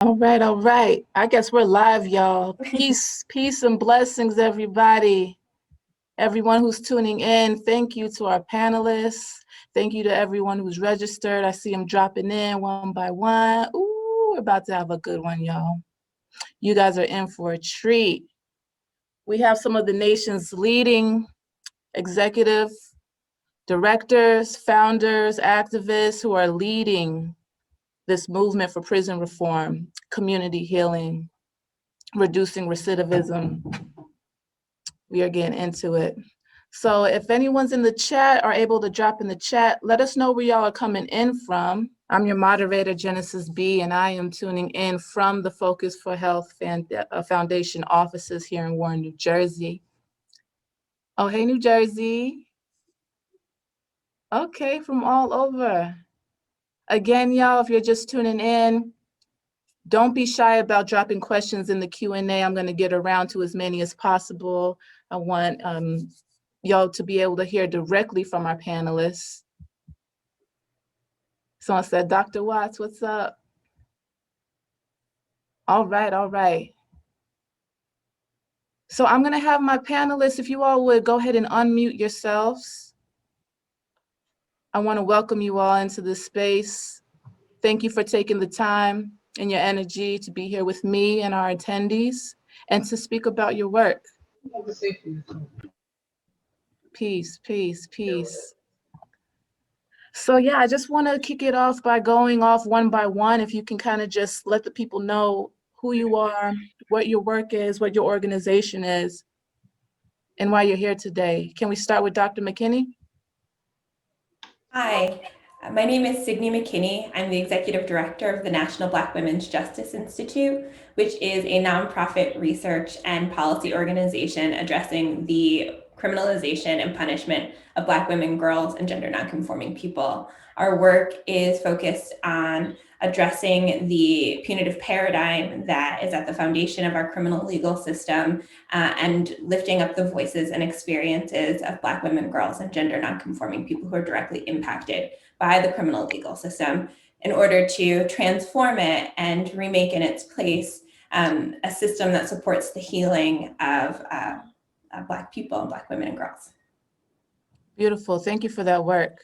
All right, all right. I guess we're live, y'all. Peace, peace and blessings, everybody. Everyone who's tuning in, thank you to our panelists. Thank you to everyone who's registered. I see them dropping in one by one. Ooh, we're about to have a good one, y'all. You guys are in for a treat. We have some of the nation's leading executive directors, founders, activists who are leading this movement for prison reform, community healing, reducing recidivism. We are getting into it. So if anyone's in the chat are able to drop in the chat, let us know where y'all are coming in from. I'm your moderator, Genesis B, and I am tuning in from the Focus for Health Foundation offices here in Warren, New Jersey. Oh, hey, New Jersey. Okay, from all over. Again, y'all, if you're just tuning in, don't be shy about dropping questions in the Q&A. I'm going to get around to as many as possible. I want y'all to be able to hear directly from our panelists. Someone said, Dr. Watts, what's up? All right, all right. So I'm going to have my panelists, if you all would go ahead and unmute yourselves. I want to welcome you all into this space. Thank you for taking the time and your energy to be here with me and our attendees and to speak about your work. Peace, peace, peace. So yeah, I just want to kick it off by going off one by one. If you can kind of just let the people know who you are, what your work is, what your organization is, and why you're here today. Can we start with Dr. McKinney? Hi, my name is Sydney McKinney. I'm the Executive Director of the National Black Women's Justice Institute, which is a nonprofit research and policy organization addressing the criminalization and punishment of Black women, girls, and gender nonconforming people. Our work is focused on addressing the punitive paradigm that is at the foundation of our criminal legal system and lifting up the voices and experiences of Black women, girls, and gender nonconforming people who are directly impacted by the criminal legal system in order to transform it and remake in its place a system that supports the healing of Black people and Black women and girls. Beautiful. Thank you for that work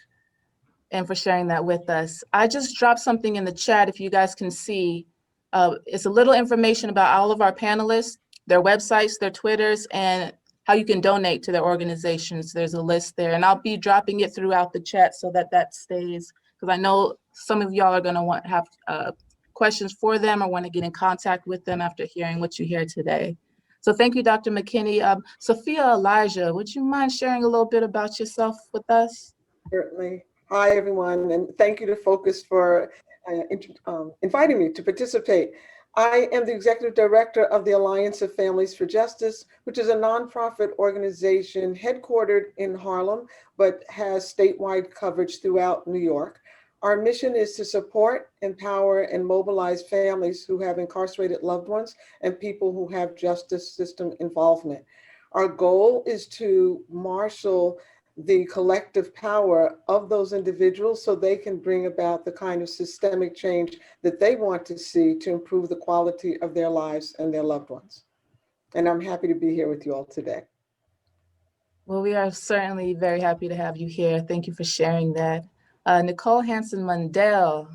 and for sharing that with us. I just dropped something in the chat if you guys can see. It's a little information about all of our panelists, their websites, their Twitters, and how you can donate to their organizations. There's a list there, and I'll be dropping it throughout the chat so that that stays, because I know some of y'all are going to have questions for them or want to get in contact with them after hearing what you hear today. So thank you, Dr. McKinney. Soffiyah Elijah, would you mind sharing a little bit about yourself with us? Certainly. Hi, everyone, and thank you to Focus for inviting me to participate. I am the Executive Director of the Alliance of Families for Justice, which is a nonprofit organization headquartered in Harlem, but has statewide coverage throughout New York. Our mission is to support, empower, and mobilize families who have incarcerated loved ones and people who have justice system involvement. Our goal is to marshal the collective power of those individuals so they can bring about the kind of systemic change that they want to see to improve the quality of their lives and their loved ones. And I'm happy to be here with you all today. Well, we are certainly very happy to have you here. Thank you for sharing that. Nicole Hanson-Mundell.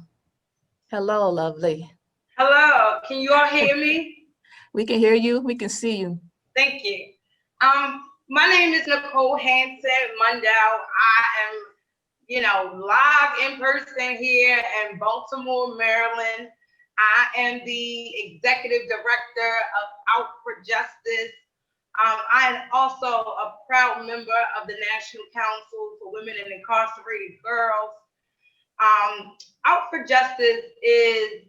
Hello, lovely. Hello, can you all hear me? We can hear you, we can see you. Thank you. My name is Nicole Hanson-Mundell. I am, live in person here in Baltimore, Maryland. I am the Executive Director of Out for Justice. I am also a proud member of the National Council for Women and Incarcerated Girls. Out for Justice is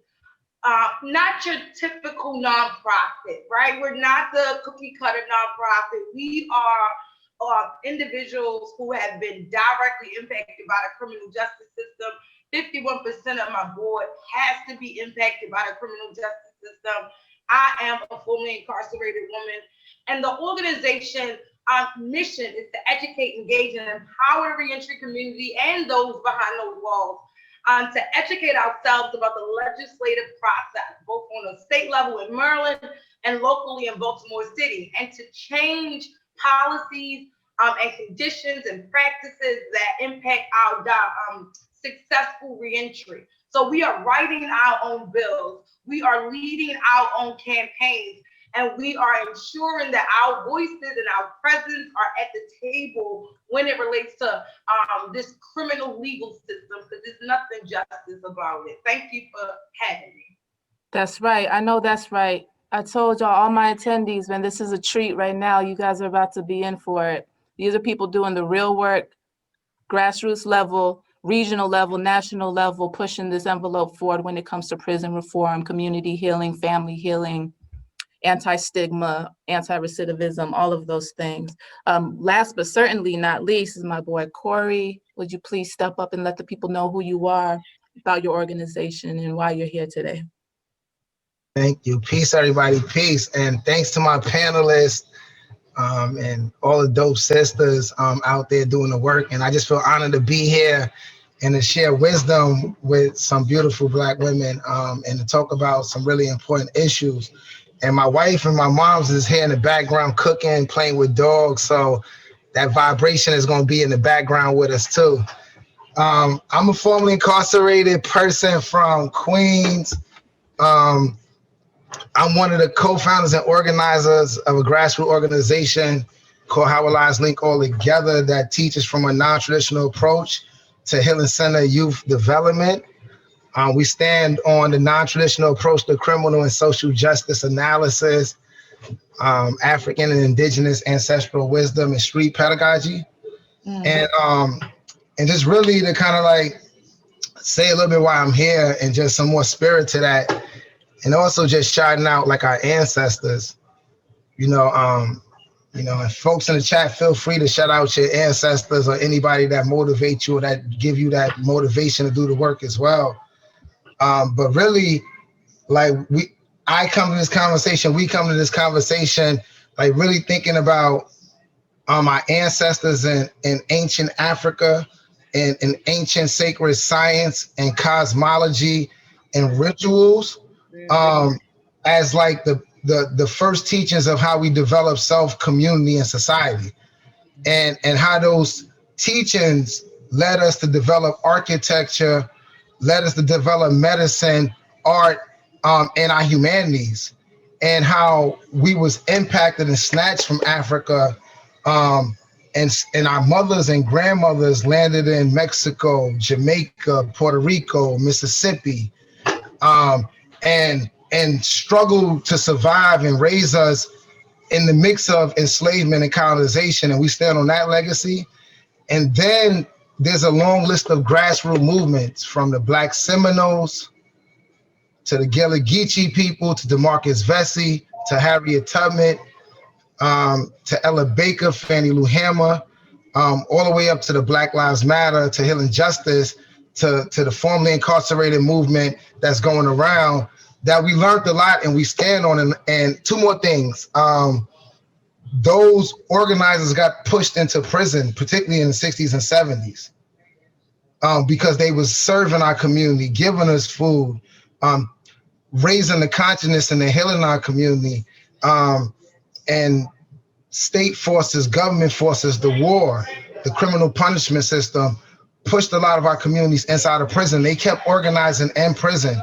not your typical nonprofit, right? We're not the cookie cutter nonprofit. We are individuals who have been directly impacted by the criminal justice system. 51% of my board has to be impacted by the criminal justice system. I am a formerly incarcerated woman, and the organization mission is to educate, engage, and empower the reentry community and those behind those walls to educate ourselves about the legislative process, both on a state level in Maryland and locally in Baltimore City, and to change policies and conditions and practices that impact our successful reentry. So we are writing our own bills, we are leading our own campaigns, and we are ensuring that our voices and our presence are at the table when it relates to this criminal legal system, because there's nothing justice about it. Thank you for having me. That's right. I know that's right. I told y'all, all my attendees, man, this is a treat right now. You guys are about to be in for it. These are people doing the real work, grassroots level, regional level, national level, pushing this envelope forward when it comes to prison reform, community healing, family healing, anti-stigma, anti-recidivism, all of those things. Last but certainly not least is my boy Corey. Would you please step up and let the people know who you are, about your organization, and why you're here today? Thank you. Peace, everybody. Peace. And thanks to my panelists and all the dope sisters out there doing the work. And I just feel honored to be here and to share wisdom with some beautiful Black women and to talk about some really important issues. And my wife and my mom's is here in the background cooking, playing with dogs. So that vibration is going to be in the background with us too. I'm a formerly incarcerated person from Queens. I'm one of the co-founders and organizers of a grassroots organization called H.O.L.L.A Link All Together that teaches from a non-traditional approach to healing center youth development. We stand on the non-traditional approach to criminal and social justice analysis, African and indigenous ancestral wisdom and street pedagogy. And just really to kind of like say a little bit why I'm here and just some more spirit to that. And also just shouting out like our ancestors, and folks in the chat, feel free to shout out your ancestors or anybody that motivates you or that give you that motivation to do the work as well. But really, like we come to this conversation, like really thinking about our ancestors in ancient Africa and in ancient sacred science and cosmology and rituals as like the first teachings of how we develop self, community, and society. And how those teachings led us to develop architecture, led us to develop medicine, art, and our humanities, and how we was impacted and snatched from Africa, and our mothers and grandmothers landed in Mexico, Jamaica, Puerto Rico, Mississippi, and struggled to survive and raise us in the mix of enslavement and colonization, and we stand on that legacy. And then there's a long list of grassroots movements, from the Black Seminoles to the Gila Geechee people, to DeMarcus Vesey, to Harriet Tubman, to Ella Baker, Fannie Lou Hamer, all the way up to the Black Lives Matter, to Healing Justice, to the formerly incarcerated movement that's going around, that we learned a lot and we stand on. And two more things. Those organizers got pushed into prison, particularly in the 60s and 70s, because they was serving our community, giving us food, raising the consciousness and the healing our community. And state forces, government forces, the war, the criminal punishment system pushed a lot of our communities inside of prison. They kept organizing in prison.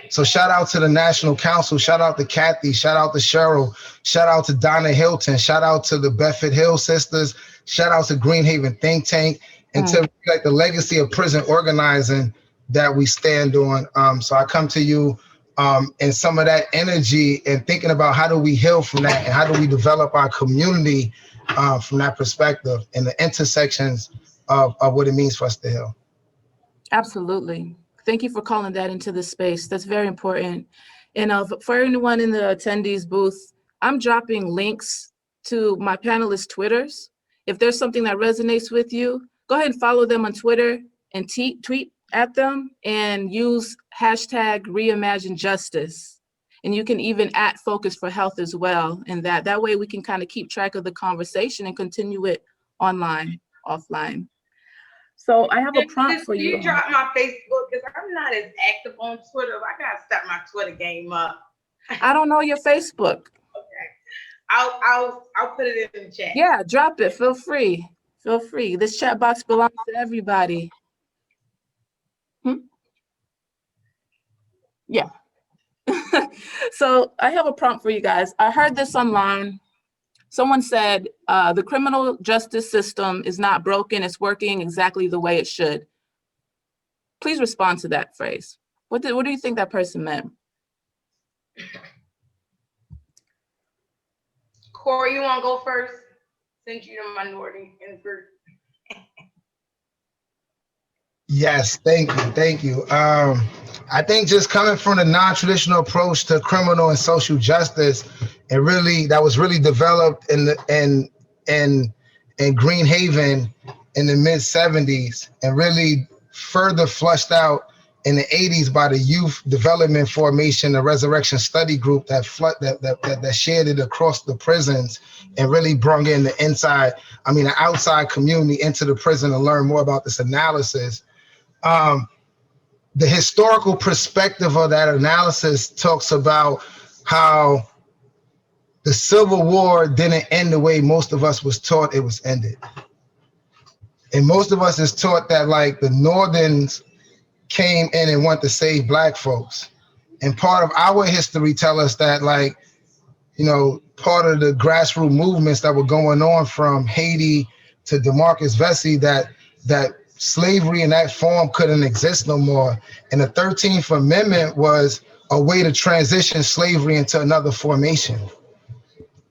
So shout out to the National Council, shout out to Kathy, shout out to Cheryl, shout out to Donna Hilton, shout out to the Bedford Hill Sisters, shout out to Greenhaven Think Tank, and to like the legacy of prison organizing that we stand on. So I come to you and some of that energy and thinking about how do we heal from that and how do we develop our community from that perspective and the intersections of what it means for us to heal. Absolutely. Thank you for calling that into the space. That's very important. And for anyone in the attendees booth, I'm dropping links to my panelists' Twitters. If there's something that resonates with you, go ahead and follow them on Twitter and tweet at them and use hashtag Reimagine Justice. And you can even @ Focus for Health as well. And that way we can kind of keep track of the conversation and continue it online, offline. So I have a prompt for you. You drop my Facebook because I'm not as active on Twitter. I gotta step my Twitter game up. I don't know your Facebook. Okay, I'll put it in the chat. Yeah, drop it. Feel free. Feel free. This chat box belongs to everybody. Yeah. So I have a prompt for you guys. I heard this online. Someone said the criminal justice system is not broken. It's working exactly the way it should. Please respond to that phrase. What do you think that person meant? Corey, you want to go first? Since you're the minority in the group. Yes, thank you. I think just coming from the non-traditional approach to criminal and social justice, and really that was really developed in Green Haven in the mid 70s, and really further flushed out in the 80s by the Youth Development Formation, the Resurrection Study Group that shared it across the prisons and really brought in the outside community into the prison to learn more about this analysis. The historical perspective of that analysis talks about how the Civil War didn't end the way most of us was taught it was ended. And most of us is taught that like the Northerns came in and want to save Black folks. And part of our history tell us that like, you know, part of the grassroots movements that were going on from Haiti to DeMarcus Vesey, that slavery in that form couldn't exist no more. And the 13th Amendment was a way to transition slavery into another formation.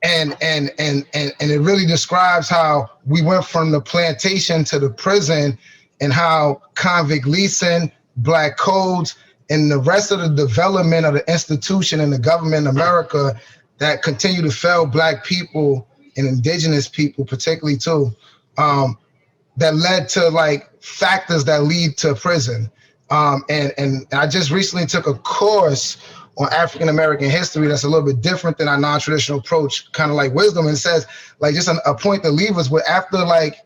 And it really describes how we went from the plantation to the prison, and how convict leasing, Black codes, and the rest of the development of the institution and the government in America that continue to fail Black people and indigenous people particularly too, that led to like factors that lead to prison. And I just recently took a course on African-American history that's a little bit different than our non-traditional approach, kind of like wisdom, and says like just a point to leave us with after like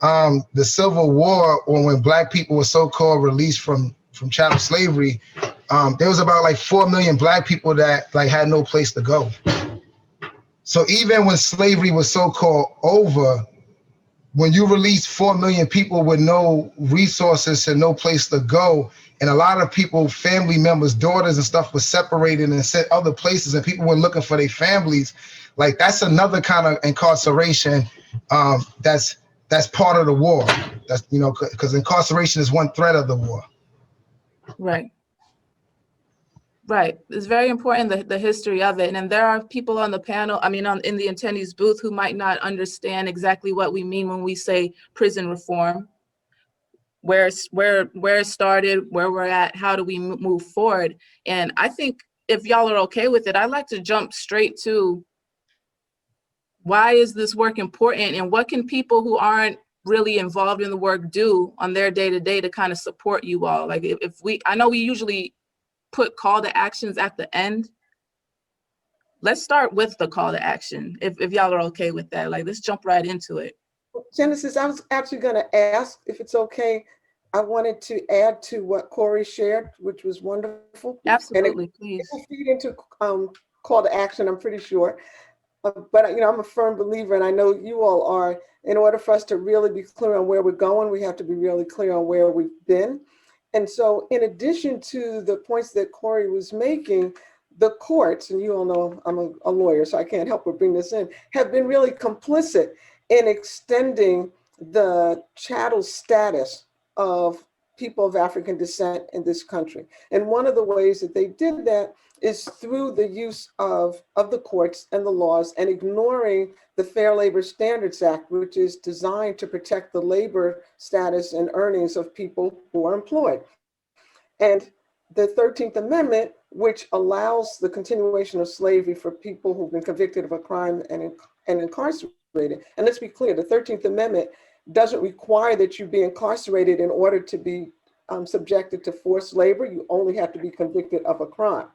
the Civil War, or when Black people were so-called released from chattel slavery, there was about like 4 million Black people that like had no place to go. So even when slavery was so-called over, when you release 4 million people with no resources and no place to go, and a lot of people, family members, daughters and stuff, were separated and sent other places, and people were looking for their families, like that's another kind of incarceration that's part of the war. That's, you know, because incarceration is one thread of the war. Right. Right. It's very important, the history of it. And there are people on the panel, in the attendees booth, who might not understand exactly what we mean when we say prison reform, where it started, where we're at, how do we move forward. And I think if y'all are okay with it, I'd like to jump straight to why is this work important, and what can people who aren't really involved in the work do on their day-to-day to kind of support you all? Like I know we usually put call to actions at the end. Let's start with the call to action, if y'all are okay with that. Like, let's jump right into it. Genesis, I was actually going to ask if it's okay. I wanted to add to what Corey shared, which was wonderful. Absolutely, please. It will feed into call to action, I'm pretty sure. But you know, I'm a firm believer, and I know you all are. In order for us to really be clear on where we're going, we have to be really clear on where we've been. And so in addition to the points that Corey was making, the courts, and you all know I'm a lawyer, so I can't help but bring this in, have been really complicit in extending the chattel status of people of African descent in this country. And one of the ways that they did that is through the use of the courts and the laws, and ignoring the Fair Labor Standards Act, which is designed to protect the labor status and earnings of people who are employed. And the 13th Amendment, which allows the continuation of slavery for people who've been convicted of a crime and incarcerated. And let's be clear, the 13th Amendment doesn't require that you be incarcerated in order to be subjected to forced labor. You only have to be convicted of a crime.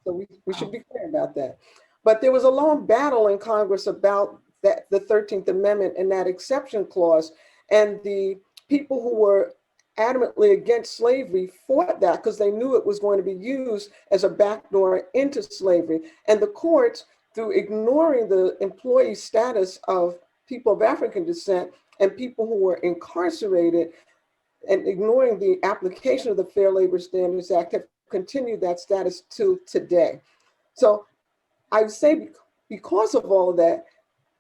So we should be clear about that. But there was a long battle in Congress about the 13th Amendment and that exception clause. And the people who were adamantly against slavery fought that because they knew it was going to be used as a backdoor into slavery. And the courts, through ignoring the employee status of people of African descent and people who were incarcerated and ignoring the application of the Fair Labor Standards Act, have continued that status to today. So I would say because of all of that,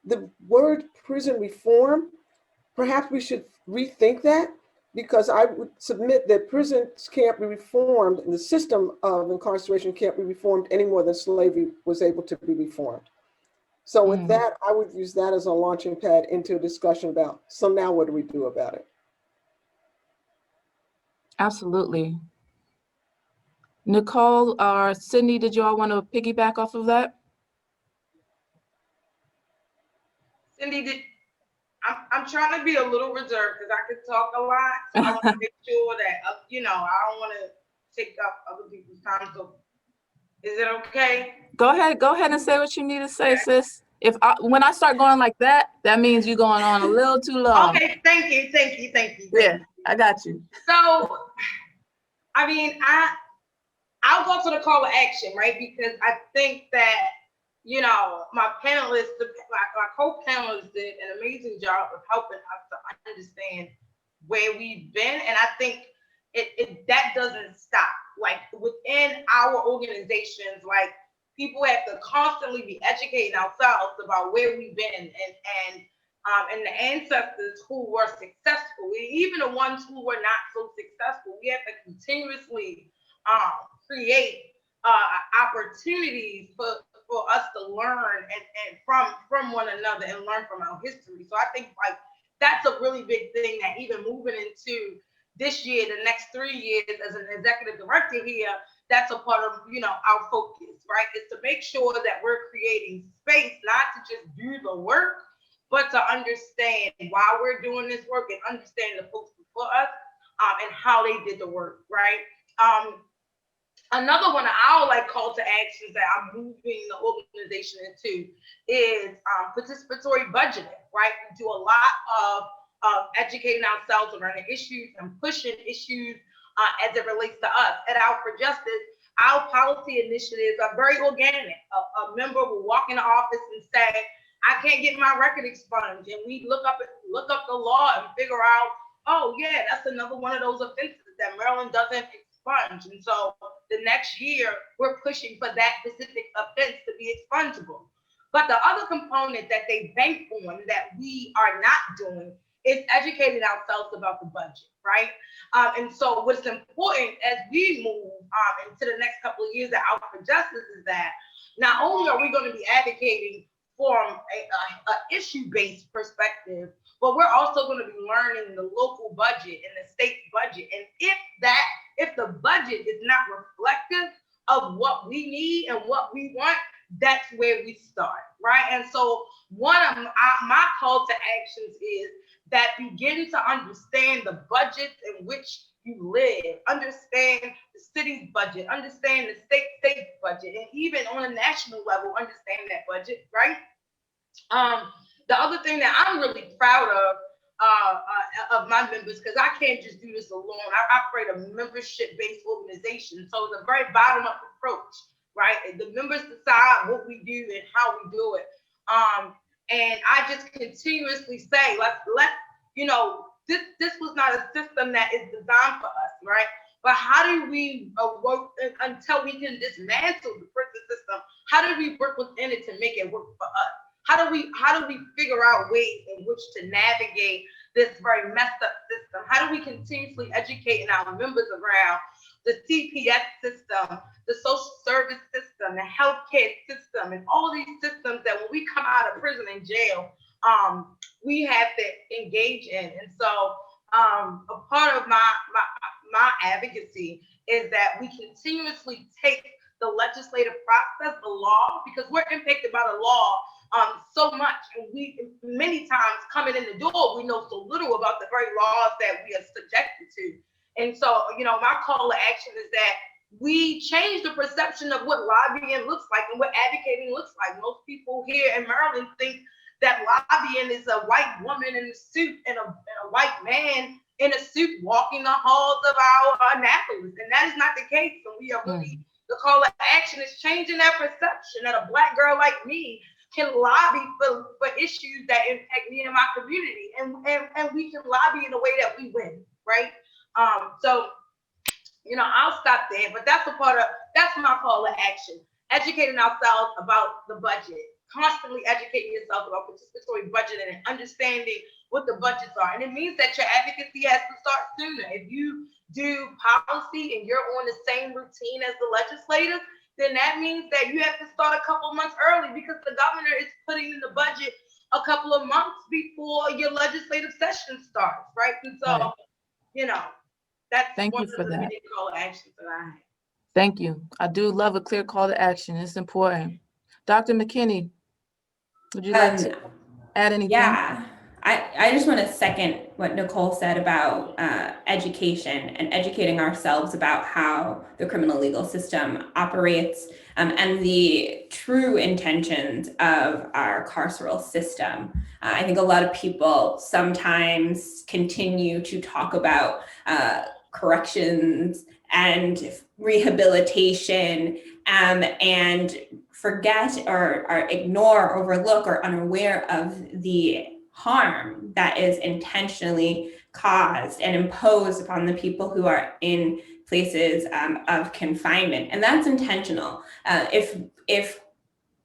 the word prison reform, perhaps we should rethink that, because I would submit that prisons can't be reformed and the system of incarceration can't be reformed any more than slavery was able to be reformed. So with that, I would use that as a launching pad into a discussion about, so now what do we do about it? Absolutely. Nicole or Sydney, did you all want to piggyback off of that? Cindy, I'm trying to be a little reserved because I could talk a lot. So I want to make sure that, I don't want to take up other people's time. So is it okay? Go ahead and say what you need to say, sis. When I start going like that, that means you're going on a little too long. Okay, thank you. Yeah, I got you. So, I mean, I'll go to the call to action, right? Because I think that, my panelists, my co-panelists did an amazing job of helping us to understand where we've been. And I think that doesn't stop. Like within our organizations, like people have to constantly be educating ourselves about where we've been and the ancestors who were successful, even the ones who were not so successful. We have to continuously create opportunities for us to learn and from one another and learn from our history. So I think like that's a really big thing that even moving into this year, the next 3 years as an executive director here, that's a part of, our focus, right? Is to make sure that we're creating space, not to just do the work, but to understand why we're doing this work and understand the folks before us and how they did the work, right? Another one of our call to actions that I'm moving the organization into is participatory budgeting, right? We do a lot of educating ourselves around the issues and pushing issues as it relates to us. At Out for Justice, our policy initiatives are very organic. A member will walk in the office and say, I can't get my record expunged. And we look up the law and figure out, oh yeah, that's another one of those offenses that Maryland doesn't expunge. And so the next year, we're pushing for that specific offense to be expungible. But the other component that they bank on that we are not doing is educating ourselves about the budget, right? And so what's important as we move into the next couple of years at Out for Justice is that not only are we going to be advocating from a issue-based perspective, but we're also going to be learning the local budget and the state budget. And if the budget is not reflective of what we need and what we want, that's where we start, right? And so one of my call to actions is that begin to understand the budgets in which you live, understand the city's budget, understand the state budget, and even on a national level, understand that budget, right? The other thing that I'm really proud of my members, because I can't just do this alone. I operate a membership-based organization, so it's a very bottom-up approach, right? The members decide what we do and how we do it. And I just continuously say, this was not a system that is designed for us, right? But how do we work until we can dismantle the prison system? How do we work within it to make it work for us? How do we figure out ways in which to navigate this very messed up system? How do we continuously educate our members around the CPS system, the social service system, the healthcare system, and all these systems that when we come out of prison and jail, we have to engage in? And so a part of my advocacy is that we continuously take the legislative process, the law, because we're impacted by the law so much, and we many times coming in the door, we know so little about the very laws that we are subjected to. And so, my call to action is that we change the perception of what lobbying looks like and what advocating looks like. Most people here in Maryland think that lobbying is a white woman in a suit and a white man in a suit walking the halls of our Annapolis. And that is not the case. And we are really, the call to action is changing that perception that a Black girl like me can lobby for issues that impact me and my community. And we can lobby in a way that we win, right? So, you know, I'll stop there, but that's my call to action. Educating ourselves about the budget, constantly educating yourself about participatory budgeting and understanding what the budgets are. And it means that your advocacy has to start sooner. If you do policy and you're on the same routine as the legislators, then that means that you have to start a couple months early, because the governor is putting in the budget a couple of months before your legislative session starts, right? And so, right. You know, that's Thank one you for of the that. call to actions that I have. Thank you. I do love a clear call to action. It's important. Dr. McKinney, would you like to add anything? Yeah, I just want to second what Nicole said about education and educating ourselves about how the criminal legal system operates and the true intentions of our carceral system. I think a lot of people sometimes continue to talk about corrections and rehabilitation and forget or ignore, overlook, or unaware of the harm that is intentionally caused and imposed upon the people who are in places of confinement. And that's intentional. If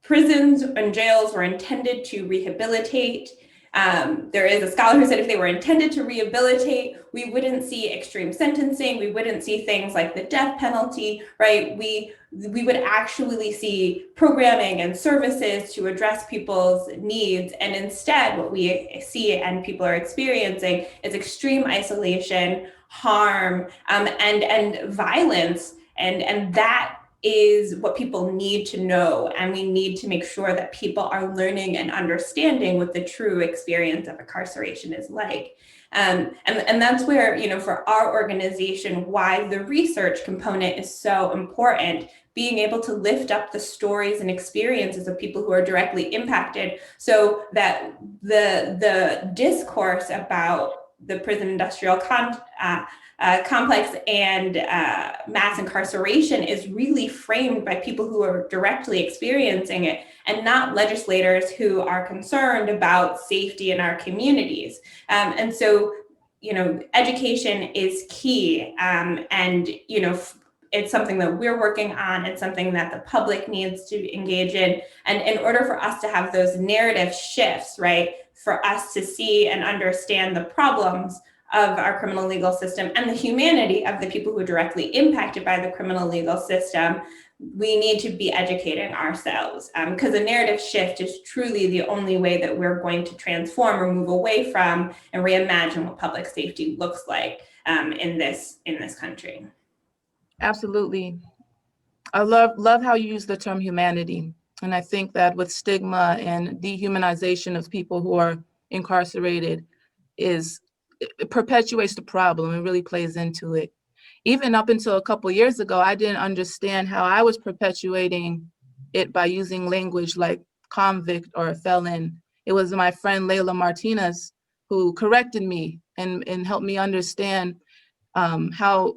prisons and jails were intended to rehabilitate, there is a scholar who said if they were intended to rehabilitate, we wouldn't see extreme sentencing, we wouldn't see things like the death penalty, right? We would actually see programming and services to address people's needs. And instead, what we see and people are experiencing is extreme isolation, harm, and violence. And that is what people need to know. And we need to make sure that people are learning and understanding what the true experience of incarceration is like. And that's where, you know, for our organization, why the research component is so important, being able to lift up the stories and experiences of people who are directly impacted, so that the discourse about the prison industrial complex and mass incarceration is really framed by people who are directly experiencing it, and not legislators who are concerned about safety in our communities. And so, you know, education is key, and, you know, it's something that we're working on. It's something that the public needs to engage in. And in order for us to have those narrative shifts, right, for us to see and understand the problems of our criminal legal system and the humanity of the people who are directly impacted by the criminal legal system, we need to be educating ourselves, because a narrative shift is truly the only way that we're going to transform or move away from and reimagine what public safety looks like in this country. Absolutely. I love how you use the term humanity. And I think that with stigma and dehumanization of people who are incarcerated it perpetuates the problem and really plays into it. Even up until a couple of years ago, I didn't understand how I was perpetuating it by using language like convict or felon. It was my friend Layla Martinez who corrected me and helped me understand how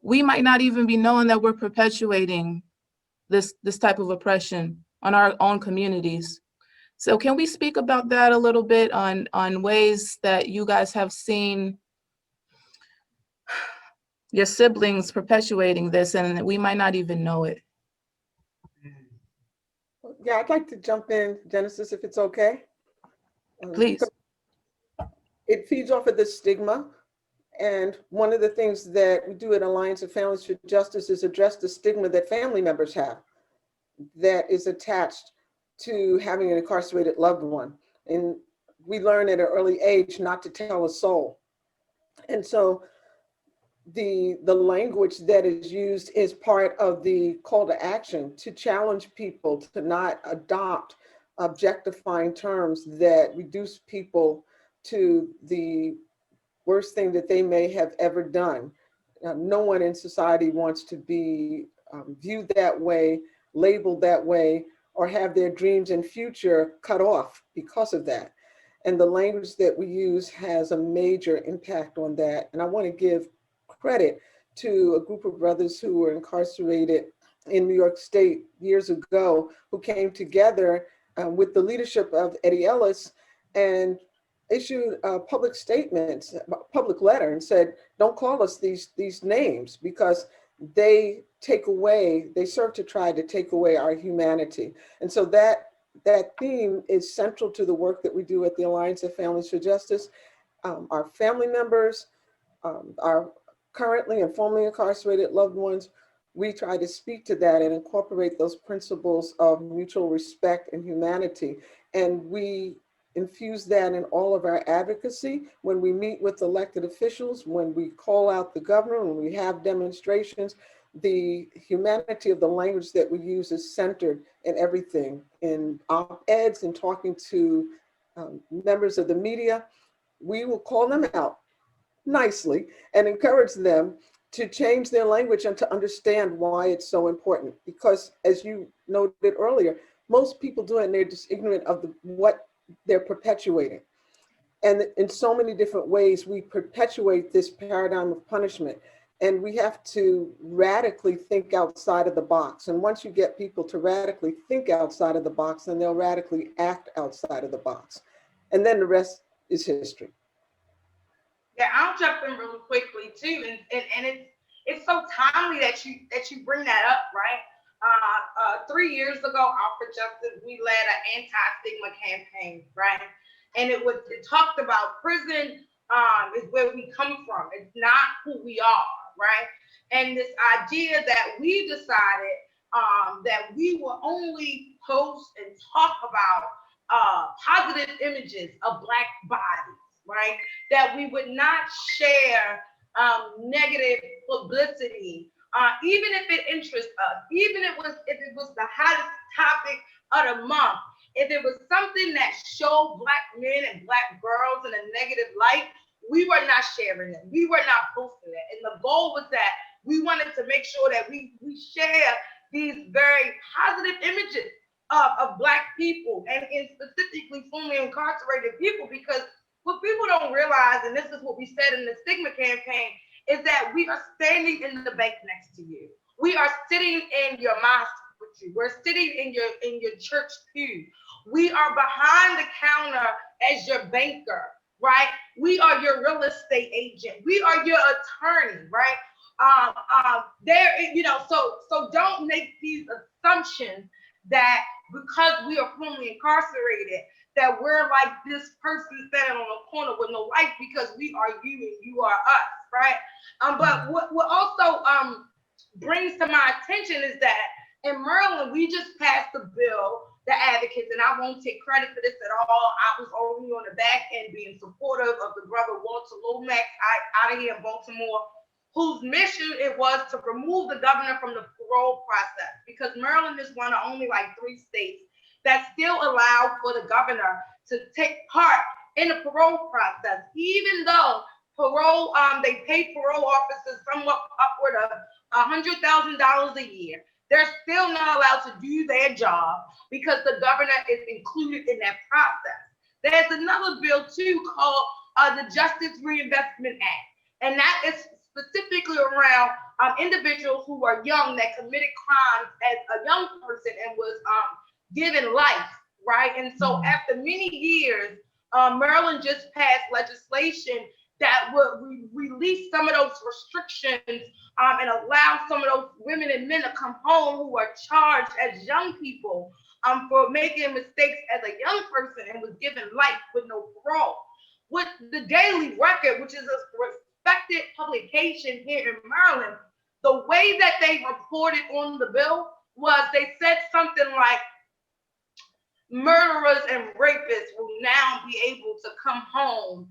we might not even be knowing that we're perpetuating this type of oppression on our own communities. So can we speak about that a little bit on ways that you guys have seen your siblings perpetuating this and we might not even know it? Yeah, I'd like to jump in, Genesis, if it's okay. Please. It feeds off of the stigma. And one of the things that we do at Alliance of Families for Justice is address the stigma that family members have that is attached to having an incarcerated loved one. And we learn at an early age not to tell a soul. And so the language that is used is part of the call to action to challenge people to not adopt objectifying terms that reduce people to the worst thing that they may have ever done. No one in society wants to be viewed that way, labeled that way, or have their dreams and future cut off because of that. And the language that we use has a major impact on that. And I want to give credit to a group of brothers who were incarcerated in New York State years ago, who came together with the leadership of Eddie Ellis and issued a public statement, a public letter, and said, don't call us these names, because they serve to try to take away our humanity. And so that theme is central to the work that we do at the Alliance of Families for Justice. Our family members, our currently and formerly incarcerated loved ones, we try to speak to that and incorporate those principles of mutual respect and humanity. And we infuse that in all of our advocacy when we meet with elected officials, when we call out the governor, when we have demonstrations. The humanity of the language that we use is centered in everything, in op-eds and talking to members of the media. We will call them out nicely and encourage them to change their language and to understand why it's so important. Because as you noted earlier, most people do it and they're just ignorant of what they're perpetuating. And in so many different ways, we perpetuate this paradigm of punishment. And we have to radically think outside of the box. And once you get people to radically think outside of the box, then they'll radically act outside of the box. And then the rest is history. Yeah, I'll jump in really quickly too, and it's so timely that you bring that up, right? 3 years ago, Out for Justice, we led an anti-stigma campaign, right? And it talked about prison is where we come from. It's not who we are, right? And this idea that we decided that we will only post and talk about positive images of Black bodies, right? That we would not share negative publicity, even if it interests us, even if it was the hottest topic of the month, if it was something that showed Black men and Black girls in a negative light, we were not sharing it. We were not posting it. And the goal was that we wanted to make sure that we share these very positive images of Black people and specifically formerly incarcerated people, because what people don't realize, and this is what we said in the stigma campaign, is that we are standing in the bank next to you. We are sitting in your mosque with you. We're sitting in your church pew. We are behind the counter as your banker, right? We are your real estate agent. We are your attorney, right? So don't make these assumptions that because we are formerly incarcerated, that we're like this person standing on a corner with no life, because we are you and you are us, right? But what also brings to my attention is that in Maryland, we just passed a bill, the advocates, and I won't take credit for this at all. I was only on the back end being supportive of the brother Walter Lomax out of here in Baltimore, whose mission it was to remove the governor from the parole process, because Maryland is one of only like 3 states that still allow for the governor to take part in the parole process, even though parole, they pay parole officers somewhat upward of $100,000 a year. They're still not allowed to do their job because the governor is included in that process. There's another bill too called the Justice Reinvestment Act, and that is specifically around individuals who are young that committed crimes as a young person and was given life, right? And so after many years, Maryland just passed legislation that would release some of those restrictions and allow some of those women and men to come home who are charged as young people for making mistakes as a young person and was given life with no parole. With the Daily Record, which is a respected publication here in Maryland, the way that they reported on the bill was they said something like, murderers and rapists will now be able to come home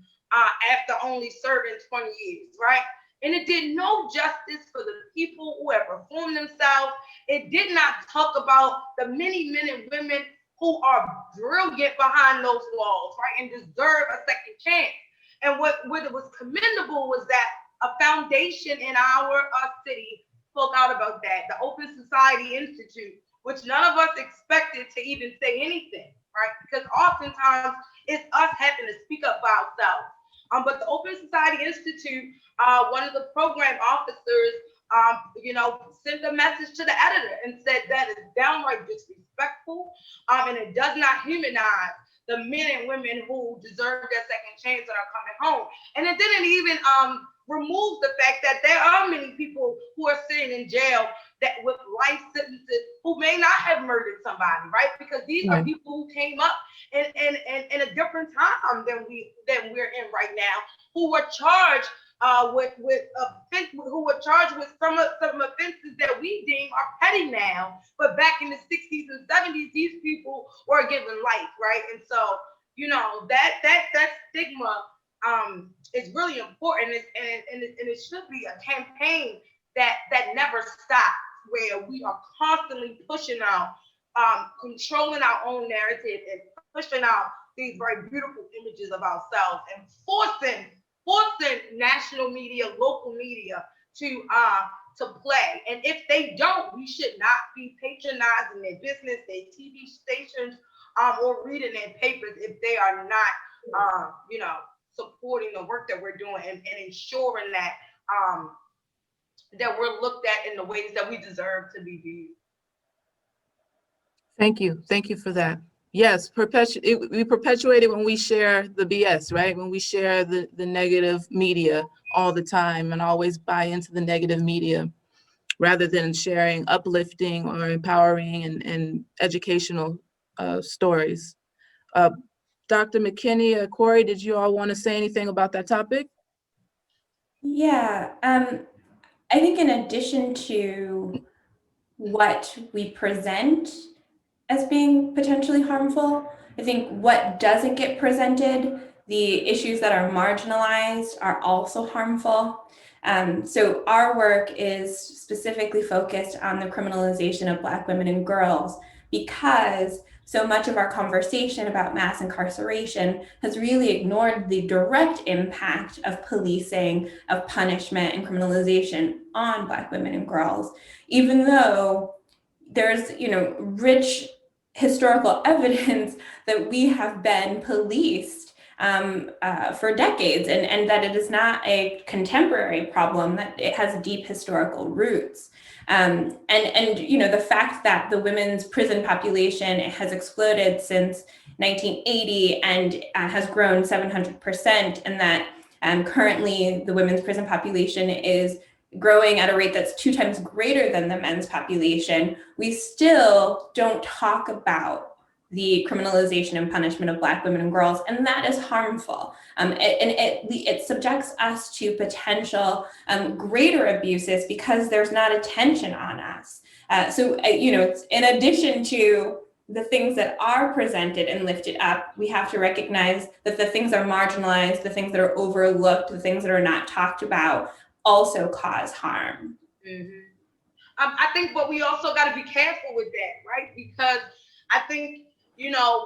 after only serving 20 years, right? And it did no justice for the people who have reformed themselves. It did not talk about the many men and women who are brilliant behind those walls, right, and deserve a second chance. And what was commendable was that a foundation in our city spoke out about that, the Open Society Institute, which none of us expected to even say anything, right? Because oftentimes it's us having to speak up for ourselves. But the Open Society Institute, one of the program officers, sent a message to the editor and said that is downright disrespectful, and it does not humanize the men and women who deserve their second chance that are coming home. And it didn't even remove the fact that there are many people who are sitting in jail that with life sentences who may not have murdered somebody, right? Because these are people who came up in a different time than we're in right now, who were charged who were charged with some offenses that we deem are petty now, but back in the 60s and 70s, these people were given life, right? And so, that stigma is really important, and it should be a campaign that never stops, where we are constantly pushing out, controlling our own narrative and pushing out these very beautiful images of ourselves and forcing national media, local media to play. And if they don't, we should not be patronizing their business, their TV stations, or reading their papers if they are not, supporting the work that we're doing and ensuring that that we're looked at in the ways that we deserve to be viewed. Thank you for that. Yes, we perpetuate it when we share the BS, right? When we share the negative media all the time and always buy into the negative media rather than sharing uplifting or empowering and educational stories. Dr. McKinney, Corey, did you all want to say anything about that topic? Yeah, I think in addition to what we present as being potentially harmful, I think what doesn't get presented, the issues that are marginalized, are also harmful. So our work is specifically focused on the criminalization of Black women and girls, because so much of our conversation about mass incarceration has really ignored the direct impact of policing, of punishment and criminalization on Black women and girls, even though there's, rich historical evidence that we have been policed for decades, and that it is not a contemporary problem, that it has deep historical roots. And the fact that the women's prison population has exploded since 1980 and has grown 700%, and that currently the women's prison population is growing at a rate that's 2 times greater than the men's population, we still don't talk about the criminalization and punishment of Black women and girls, and that is harmful. It subjects us to potential greater abuses because there's not attention on us. So in addition to the things that are presented and lifted up, we have to recognize that the things that are marginalized, the things that are overlooked, the things that are not talked about also cause harm. Mm-hmm. I think, but we also got to be careful with that, right? Because I think,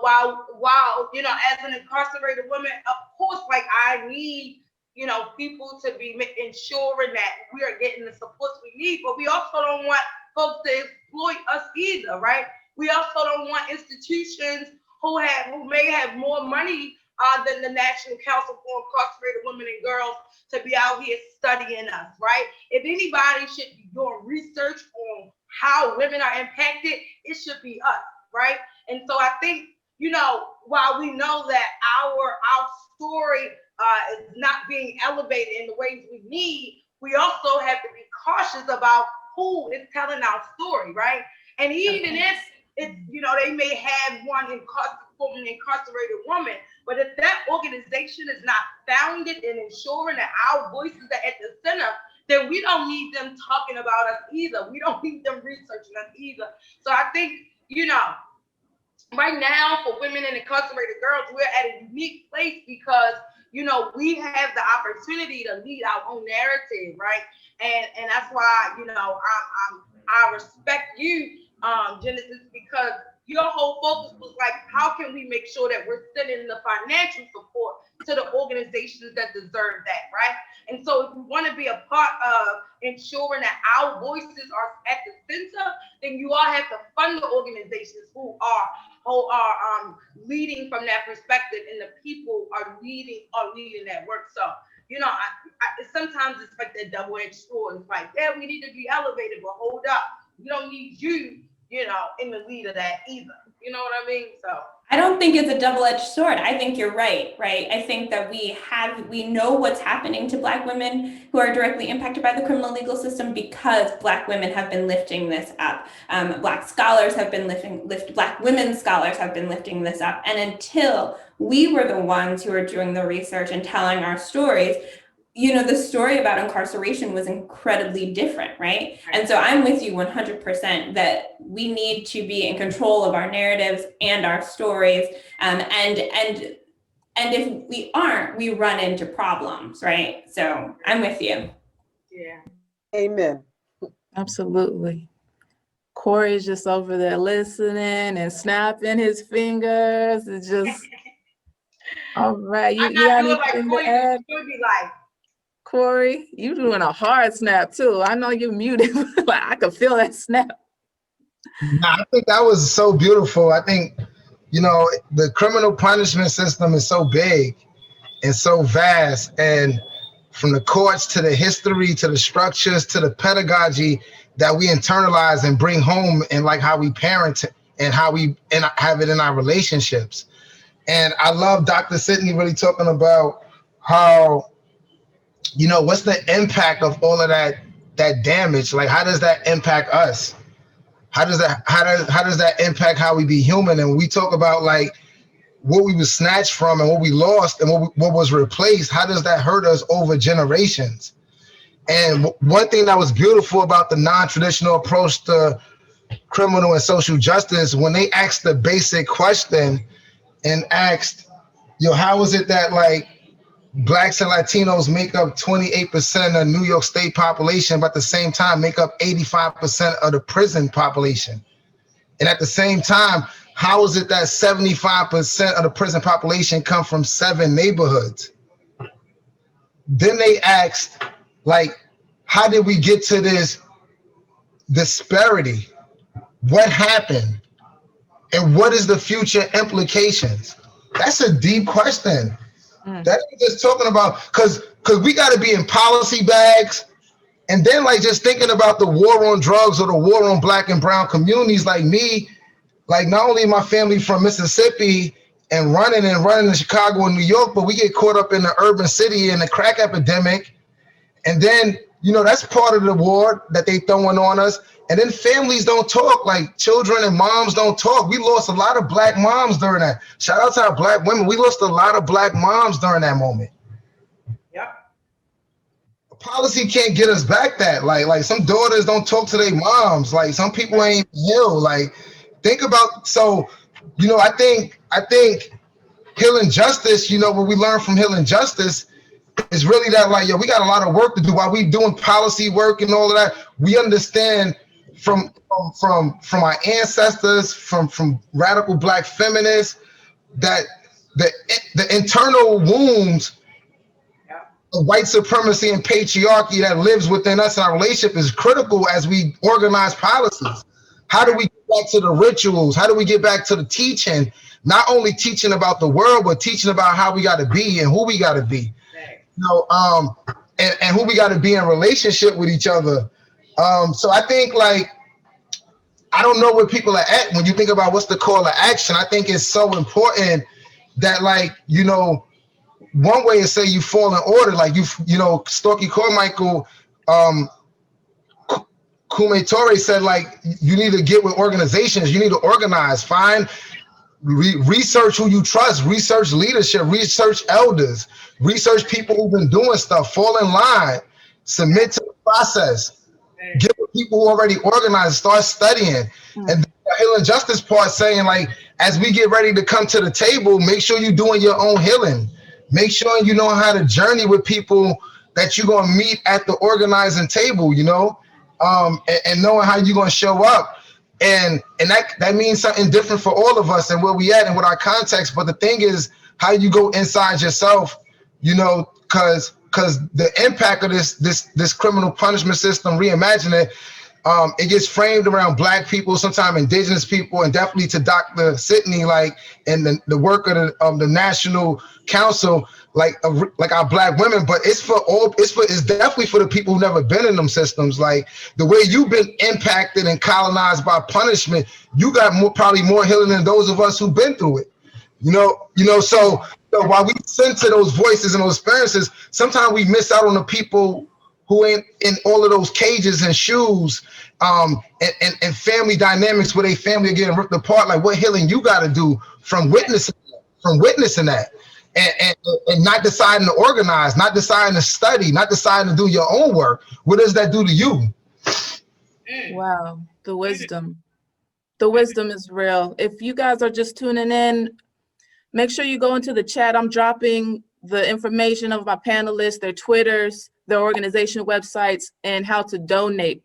while as an incarcerated woman, of course, like I need, people to be ensuring that we are getting the supports we need, but we also don't want folks to exploit us either, right? We also don't want institutions who may have more money than the National Council for Incarcerated Women and Girls to be out here studying us, right? If anybody should be doing research on how women are impacted, it should be us, right? And so I think, while we know that our story is not being elevated in the ways we need, we also have to be cautious about who is telling our story, right? And even if it's, they may have one incarcerated woman, but if that organization is not founded in ensuring that our voices are at the center, then we don't need them talking about us either. We don't need them researching us either. So I think, right now for women and incarcerated girls, we're at a unique place because, we have the opportunity to lead our own narrative, right? And that's why, I respect you, Genesis, because your whole focus was like, how can we make sure that we're sending the financial support to the organizations that deserve that, right? And so if we want to be a part of ensuring that our voices are at the center, then you all have to fund the organizations who are leading from that perspective, and the people are leading that work. So, you know, I sometimes it's like that double-edged sword. It's like, yeah, we need to be elevated, but hold up, we don't need you, you know, in the lead of that either. You know what I mean? So I don't think it's a double-edged sword. I think you're right? I think that we know what's happening to Black women who are directly impacted by the criminal legal system because Black women have been lifting this up. Black scholars have been Black women scholars have been lifting this up. And until we were the ones who were doing the research and telling our stories, you know, the story about incarceration was incredibly different, right? And so I'm with you 100% that we need to be in control of our narratives and our stories. And if we aren't, we run into problems, right? So I'm with you. yeah. Amen. Absolutely. Corey's just over there listening and snapping his fingers. It's just, all right. You got anything to add? You'll be like, Corey, you doing a hard snap too. I know you're muted, but I can feel that snap. Nah, I think that was so beautiful. I think, you know, the criminal punishment system is so big and so vast, and from the courts to the history to the structures to the pedagogy that we internalize and bring home, and like how we parent and how we have it in our relationships. And I love Dr. Sidney really talking about how, you know, what's the impact of all of that damage? Like, how does that impact us? How does that impact how we be human? And we talk about like what we was snatched from and what we lost and what was replaced. How does that hurt us over generations? And one thing that was beautiful about the non-traditional approach to criminal and social justice, when they asked the basic question and asked, yo, how is it that like Blacks and Latinos make up 28% of New York State population, but at the same time make up 85% of the prison population? And at the same time, how is it that 75% of the prison population come from 7 neighborhoods? Then they asked, like, how did we get to this disparity? What happened? And what is the future implications? That's a deep question. That's just talking about, because we got to be in policy bags, and then like just thinking about the war on drugs or the war on Black and brown communities. Like me, like not only my family from Mississippi and running in Chicago and New York, but we get caught up in the urban city and the crack epidemic. And then, you know, that's part of the war that they throwing on us. And then families don't talk, like children and moms don't talk. We lost a lot of Black moms during that. Shout out to our Black women. We lost a lot of Black moms during that moment. yep. Policy can't get us back that. Like some daughters don't talk to their moms. Like some people ain't healed. Like think about, so, you know, I think H.O.L.L.A. Justice, you know, what we learned from H.O.L.L.A. Justice is really that, like, yo, we got a lot of work to do while we doing policy work and all of that. We understand from our ancestors, from radical Black feminists, that the internal wounds of white supremacy and patriarchy that lives within us in our relationship is critical as we organize policies. How do we get back to the rituals? How do we get back to the teaching? Not only teaching about the world, but teaching about how we got to be and who we got to be. You know, and who we got to be in relationship with each other. So I think, like, I don't know where people are at when you think about what's the call to action. I think it's so important that, like, you know, one way is say you fall in order, like you know, Storky Carmichael, Kume Torre said, like, you need to get with organizations, you need to organize, find, research who you trust, research leadership, research elders, research people who've been doing stuff, fall in line, submit to the process, get with people who already organized, start studying. And the healing justice part saying, like, as we get ready to come to the table, make sure you're doing your own healing. Make sure you know how to journey with people that you're gonna meet at the organizing table, you know, and knowing how you're gonna show up. And that means something different for all of us and where we at and with our context. But the thing is, How do you go inside yourself, you know, because the impact of this criminal punishment system, Reimagining, it gets framed around Black people, sometimes Indigenous people, and definitely to Dr. Sidney, like, and the work of the National Council, like our Black women. But it's definitely for the people who never been in them systems. Like the way you've been impacted and colonized by punishment, you got probably more healing than those of us who've been through it. So while we censor those voices and those experiences, sometimes we miss out on the people who ain't in all of those cages and shoes, and family dynamics where they family are getting ripped apart. Like what healing you got to do from witnessing that, and not deciding to organize, not deciding to study, not deciding to do your own work. What does that do to you? Wow, the wisdom. The wisdom is real. If you guys are just tuning in, make sure you go into the chat. I'm dropping the information of my panelists, their Twitters, their organization websites, and how to donate.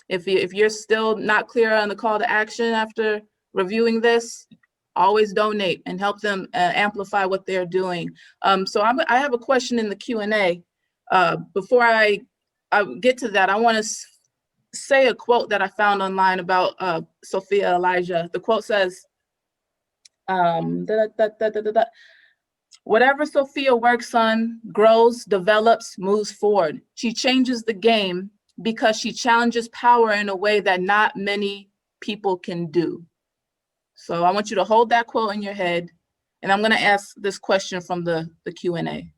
If you're still not clear on the call to action after reviewing this, always donate and help them amplify what they're doing. So I have a question in the Q&A. Before I get to that, I want to say a quote that I found online about Soffiyah Elijah. The quote says, whatever Soffiyah works on grows, develops, moves forward. She changes the game because she challenges power in a way that not many people can do. So I want you to hold that quote in your head, and I'm going to ask this question from the Q&A.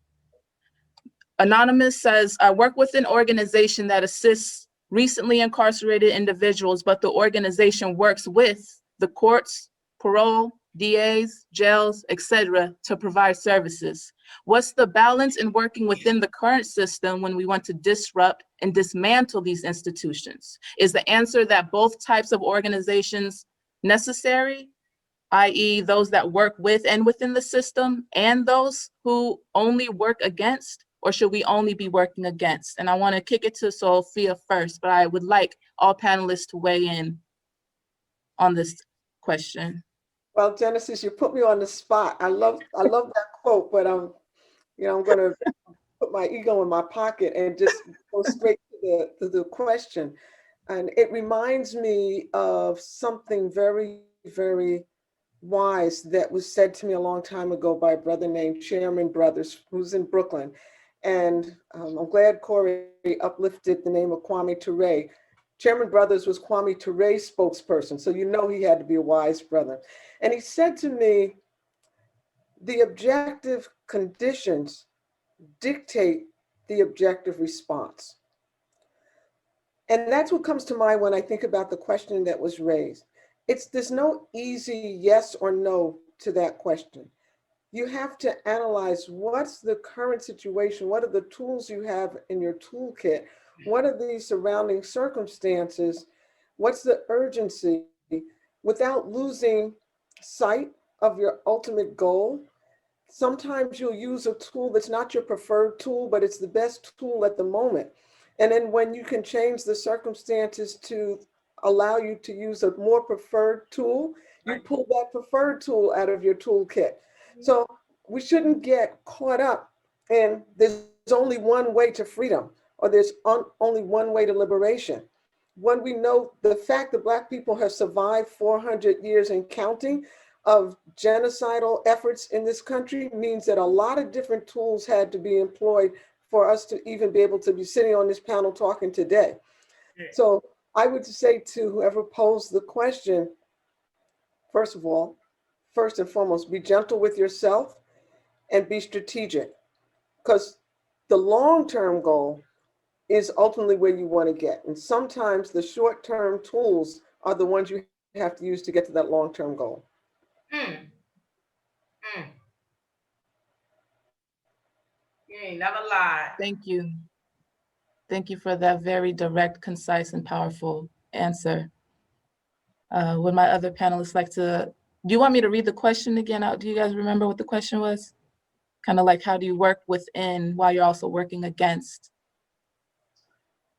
Anonymous says, I work with an organization that assists recently incarcerated individuals, but the organization works with the courts, parole, DAs, jails, etc., to provide services. What's the balance in working within the current system when we want to disrupt and dismantle these institutions? Is the answer that both types of organizations necessary, i.e. those that work with and within the system, and those who only work against? Or should we only be working against? And I want to kick it to Soffiyah first, but I would like all panelists to weigh in on this question. Well, Genesis, you put me on the spot. I love that quote, but I'm going to put my ego in my pocket and just go straight to the question. And it reminds me of something very, very wise that was said to me a long time ago by a brother named Chairman Brothers, who's in Brooklyn. And I'm glad Corey uplifted the name of Kwame Ture. Chairman Brothers was Kwame Ture's spokesperson, so you know he had to be a wise brother. And he said to me, the objective conditions dictate the objective response. And that's what comes to mind when I think about the question that was raised. There's no easy yes or no to that question. You have to analyze what's the current situation, what are the tools you have in your toolkit, what are the surrounding circumstances, what's the urgency, without losing sight of your ultimate goal. Sometimes you'll use a tool that's not your preferred tool, but it's the best tool at the moment. And then when you can change the circumstances to allow you to use a more preferred tool, you pull that preferred tool out of your toolkit. So we shouldn't get caught up in there's only one way to freedom, or there's only one way to liberation. When we know the fact that Black people have survived 400 years and counting of genocidal efforts in this country means that a lot of different tools had to be employed for us to even be able to be sitting on this panel talking today. So I would say to whoever posed the question, first and foremost, be gentle with yourself and be strategic, because the long-term goal is ultimately where you want to get. And sometimes the short-term tools are the ones you have to use to get to that long-term goal. You ain't never lied. Thank you. Thank you for that very direct, concise, and powerful answer. Would my other panelists like to, do you want me to read the question again out? Do you guys remember what the question was? Kind of like, how do you work within while you're also working against?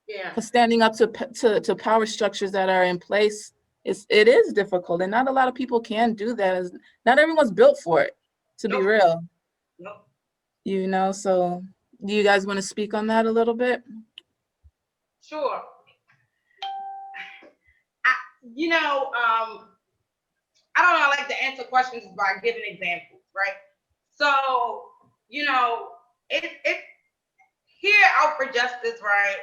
Yeah. Because standing up to power structures that are in place, it is difficult, and not a lot of people can do that. Not everyone's built for it. to be Nope. real, Nope. you know, so do you guys want to speak on that a little bit? Sure. I don't know, I like to answer questions by giving examples, right? So, it here out for justice, right?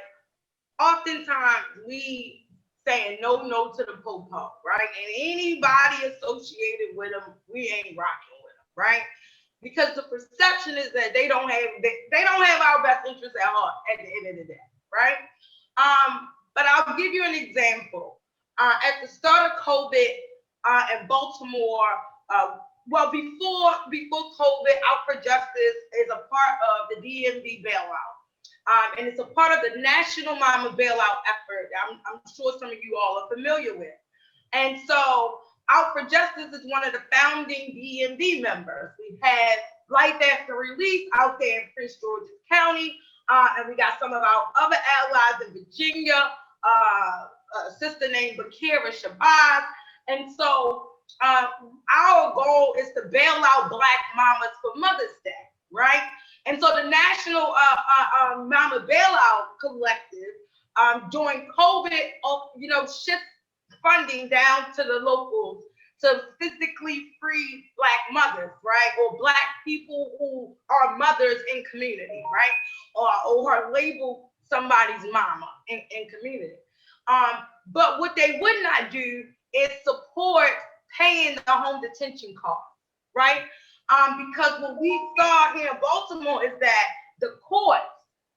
Oftentimes we saying no to the po-po, right? And anybody associated with them, we ain't rocking with them, right? Because the perception is that they don't have our best interests at heart at the end of the day, right? But I'll give you an example. At the start of COVID in Baltimore, before COVID, Out for Justice is a part of the DMV bailout. And it's a part of the national mama bailout effort. I'm sure some of you all are familiar with. And so Out for Justice is one of the founding DMV members. We had Life After Release out there in Prince George's County. And we got some of our other allies in Virginia, a sister named Bakira Shabazz. And so our goal is to bail out Black mamas for Mother's Day, right? And so the National Mama Bailout Collective during COVID, shift funding down to the locals to physically free Black mothers, right? Or Black people who are mothers in community, right? Or are labeled somebody's mama in community. But what they would not do is support paying the home detention costs, right? Because what we saw here in Baltimore is that the courts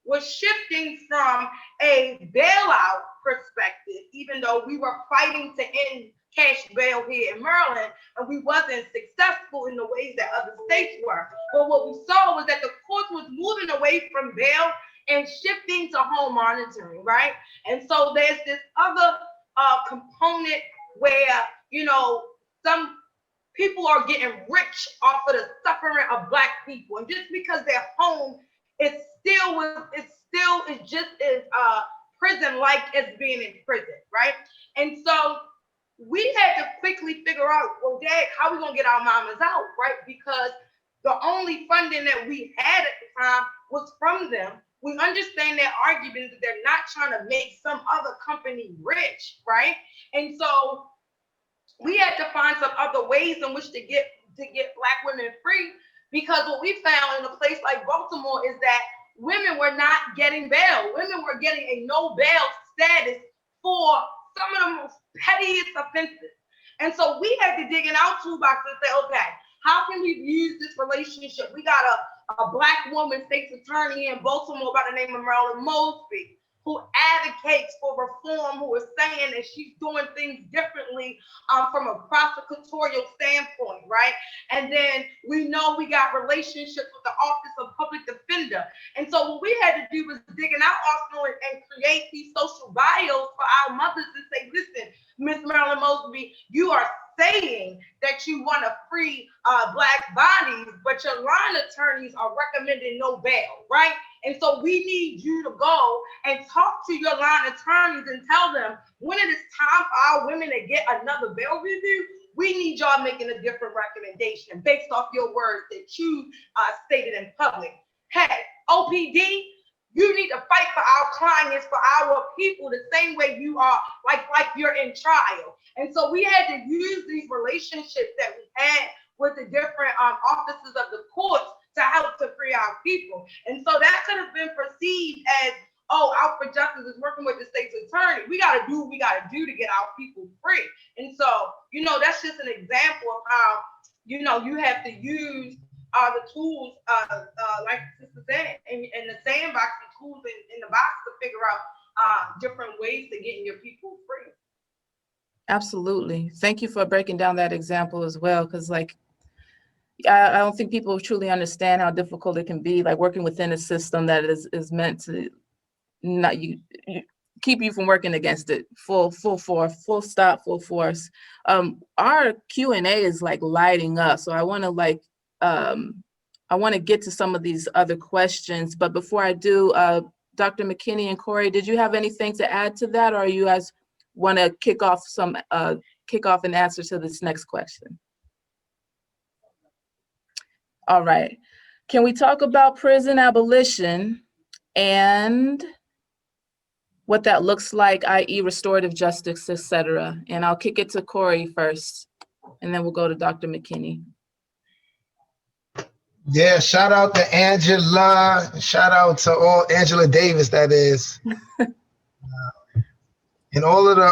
were shifting from a bailout perspective, even though we were fighting to end cash bail here in Maryland, and we wasn't successful in the ways that other states were. But what we saw was that the courts was moving away from bail and shifting to home monitoring, right? And so there's this other component where, some people are getting rich off of the suffering of Black people, and just because they're home, it's still just as prison-like as being in prison, right? And so we had to quickly figure out, well, Dad, how are we gonna get our mamas out, right? Because the only funding that we had at the time was from them. We understand their argument that they're not trying to make some other company rich, right? And so we had to find some other ways in which to get Black women free, because what we found in a place like Baltimore is that women were not getting bail. Women were getting a no bail status for some of the most pettiest offenses. And so we had to dig in our toolbox and say, okay, how can we use this relationship? We got a Black woman state's attorney in Baltimore by the name of Marilyn Mosby, who advocates for reform, who is saying that she's doing things differently from a prosecutorial standpoint, right? And then we know we got relationships with the Office of Public Defender. And so what we had to do was dig in our arsenal and create these social bios for our mothers and say, listen, Miss Marilyn Mosby, you are saying that you want to free Black bodies, but your line attorneys are recommending no bail, right? And so we need you to go and talk to your line attorneys and tell them when it is time for our women to get another bail review, we need y'all making a different recommendation based off your words that you stated in public. Hey, OPD, you need to fight for our clients, for our people, the same way you are, like you're in trial. And so we had to use these relationships that we had with the different offices of the courts to help to free our people. And so that could have been perceived as, oh, Out for Justice is working with the state's attorney. We got to do what we got to do to get our people free. And so, that's just an example of how, you have to use the tools, like the sister said, in the sandbox, the tools in the box to figure out different ways to getting your people free. Absolutely. Thank you for breaking down that example as well, because I don't think people truly understand how difficult it can be, like working within a system that is meant to not keep you from working against it full force, full stop, full force. Our Q&A is like lighting up, so I want to get to some of these other questions, but before I do, Dr. McKinney and Corey, did you have anything to add to that, or you guys want to kick off an answer to this next question? All right. Can we talk about prison abolition and what that looks like, i.e. restorative justice, et cetera? And I'll kick it to Corey first, and then we'll go to Dr. McKinney. Yeah, shout out to Angela. Shout out to all Angela Davis, that is. And all of the,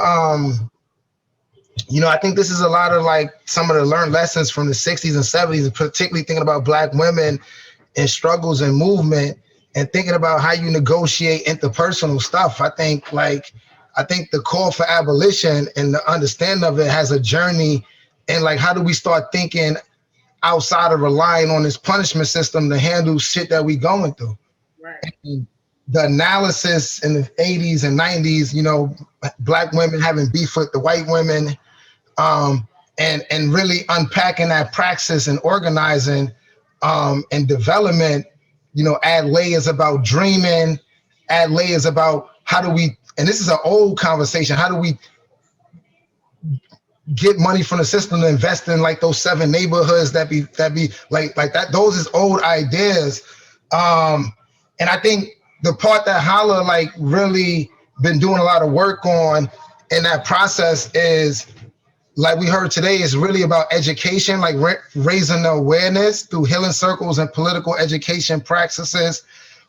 I think this is a lot of like some of the learned lessons from the 60s and 70s, and particularly thinking about Black women and struggles and movement and thinking about how you negotiate interpersonal stuff. I think the call for abolition and the understanding of it has a journey, and like, how do we start thinking outside of relying on this punishment system to handle shit that we going through? Right. And the analysis in the 80s and 90s, Black women having beef with the white women, and really unpacking that praxis and organizing and development, add layers about dreaming, add layers about how do we, and this is an old conversation, how do we get money from the system to invest in like those 7 neighborhoods that be like that. Those is old ideas. And I think the part that H.O.L.L.A like really been doing a lot of work on in that process is, like we heard today, is really about education, like raising the awareness through healing circles and political education practices,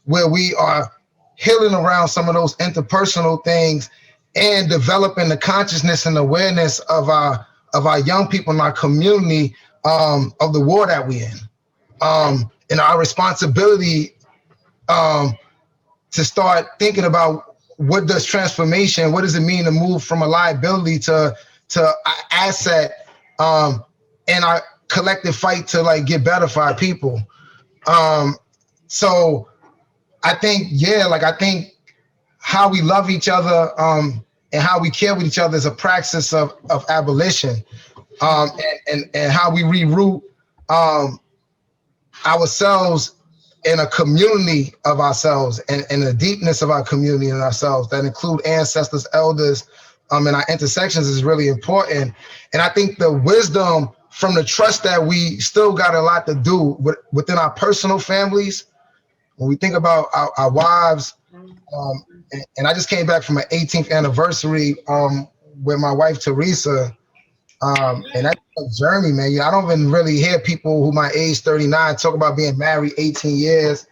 where we are healing around some of those interpersonal things and developing the consciousness and awareness of our young people in our community, of the war that we're in, and our responsibility to start thinking about what does transformation, what does it mean to move from a liability to an asset, and our collective fight to like get better for our people. So I think, I think how we love each other, and how we care with each other is a praxis of abolition, and how we reroute ourselves in a community of ourselves, and the deepness of our community and ourselves that include ancestors, elders, and our intersections is really important. And I think the wisdom from the trust that we still got a lot to do within our personal families. When we think about our wives, and I just came back from an 18th anniversary with my wife, Teresa, and that's a journey, man. I don't even really hear people who my age 39 talk about being married 18 years.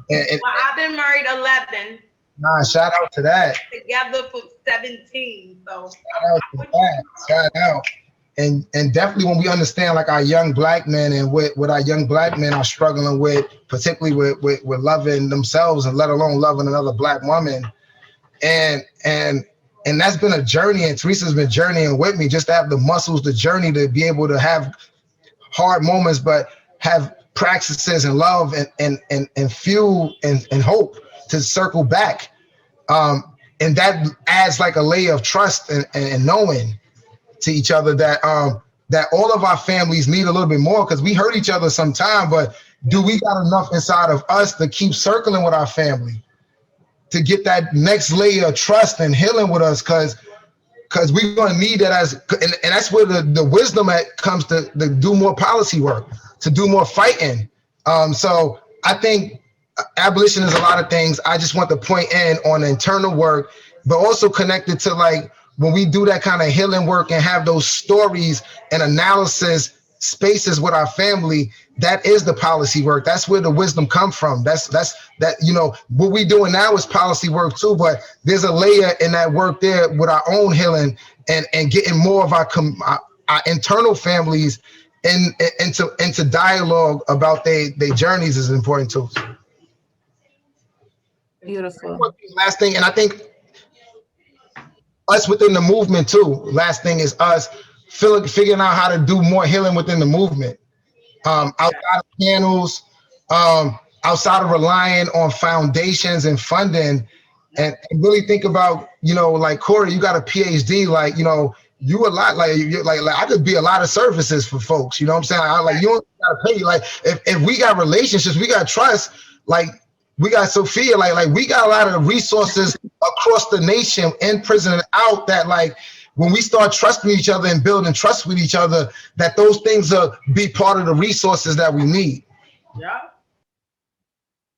Well, I've been married 11. Nah, shout out to that. Together for 17. So shout out to that. Shout out. And definitely when we understand like our young Black men and what our young Black men are struggling with, particularly with loving themselves and let alone loving another Black woman. And that's been a journey, and Teresa's been journeying with me, just to have the muscles, the journey to be able to have hard moments, but have practices and love and fuel and hope to circle back. And that adds like a layer of trust and knowing to each other that all of our families need a little bit more, because we hurt each other sometime, but do we got enough inside of us to keep circling with our family to get that next layer of trust and healing with us? Because we're going to need that and that's where the wisdom comes to do more policy work, to do more fighting. So I think abolition is a lot of things. I just want to point in on internal work, but also connected to like, when we do that kind of healing work and have those stories and analysis spaces with our family, that is the policy work. That's where the wisdom comes from. That's what we doing now is policy work too, but there's a layer in that work there with our own healing and getting more of our internal families into dialogue about their journeys is important too. Beautiful. Last thing, and I think us within the movement too. Last thing is us figuring out how to do more healing within the movement, outside of panels, outside of relying on foundations and funding, and really think about, like Corey, you got a PhD, like, you a lot, like I could be a lot of services for folks. You know what I'm saying? You don't gotta pay. Like if we got relationships, we got trust. Like we got Soffiyah, like we got a lot of resources across the nation, in prison and out, that like when we start trusting each other and building trust with each other, that those things will be part of the resources that we need. Yeah.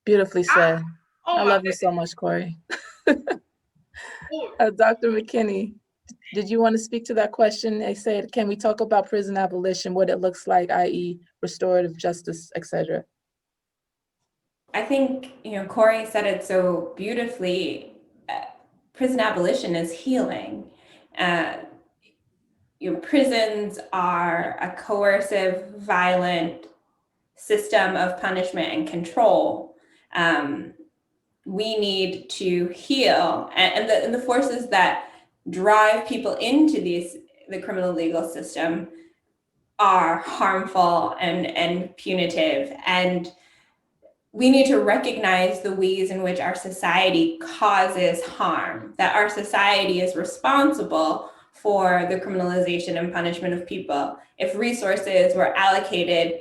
Beautifully said. Oh I my love you so much, Corey. goodness. Dr. McKinney, did you want to speak to that question? They said, can we talk about prison abolition, what it looks like, i.e. restorative justice, etc.? I think, Corey said it so beautifully. Prison abolition is healing. Prisons are a coercive, violent system of punishment and control. We need to heal, and the forces that drive people into the criminal legal system are harmful and punitive, and we need to recognize the ways in which our society causes harm, that our society is responsible for the criminalization and punishment of people. If resources were allocated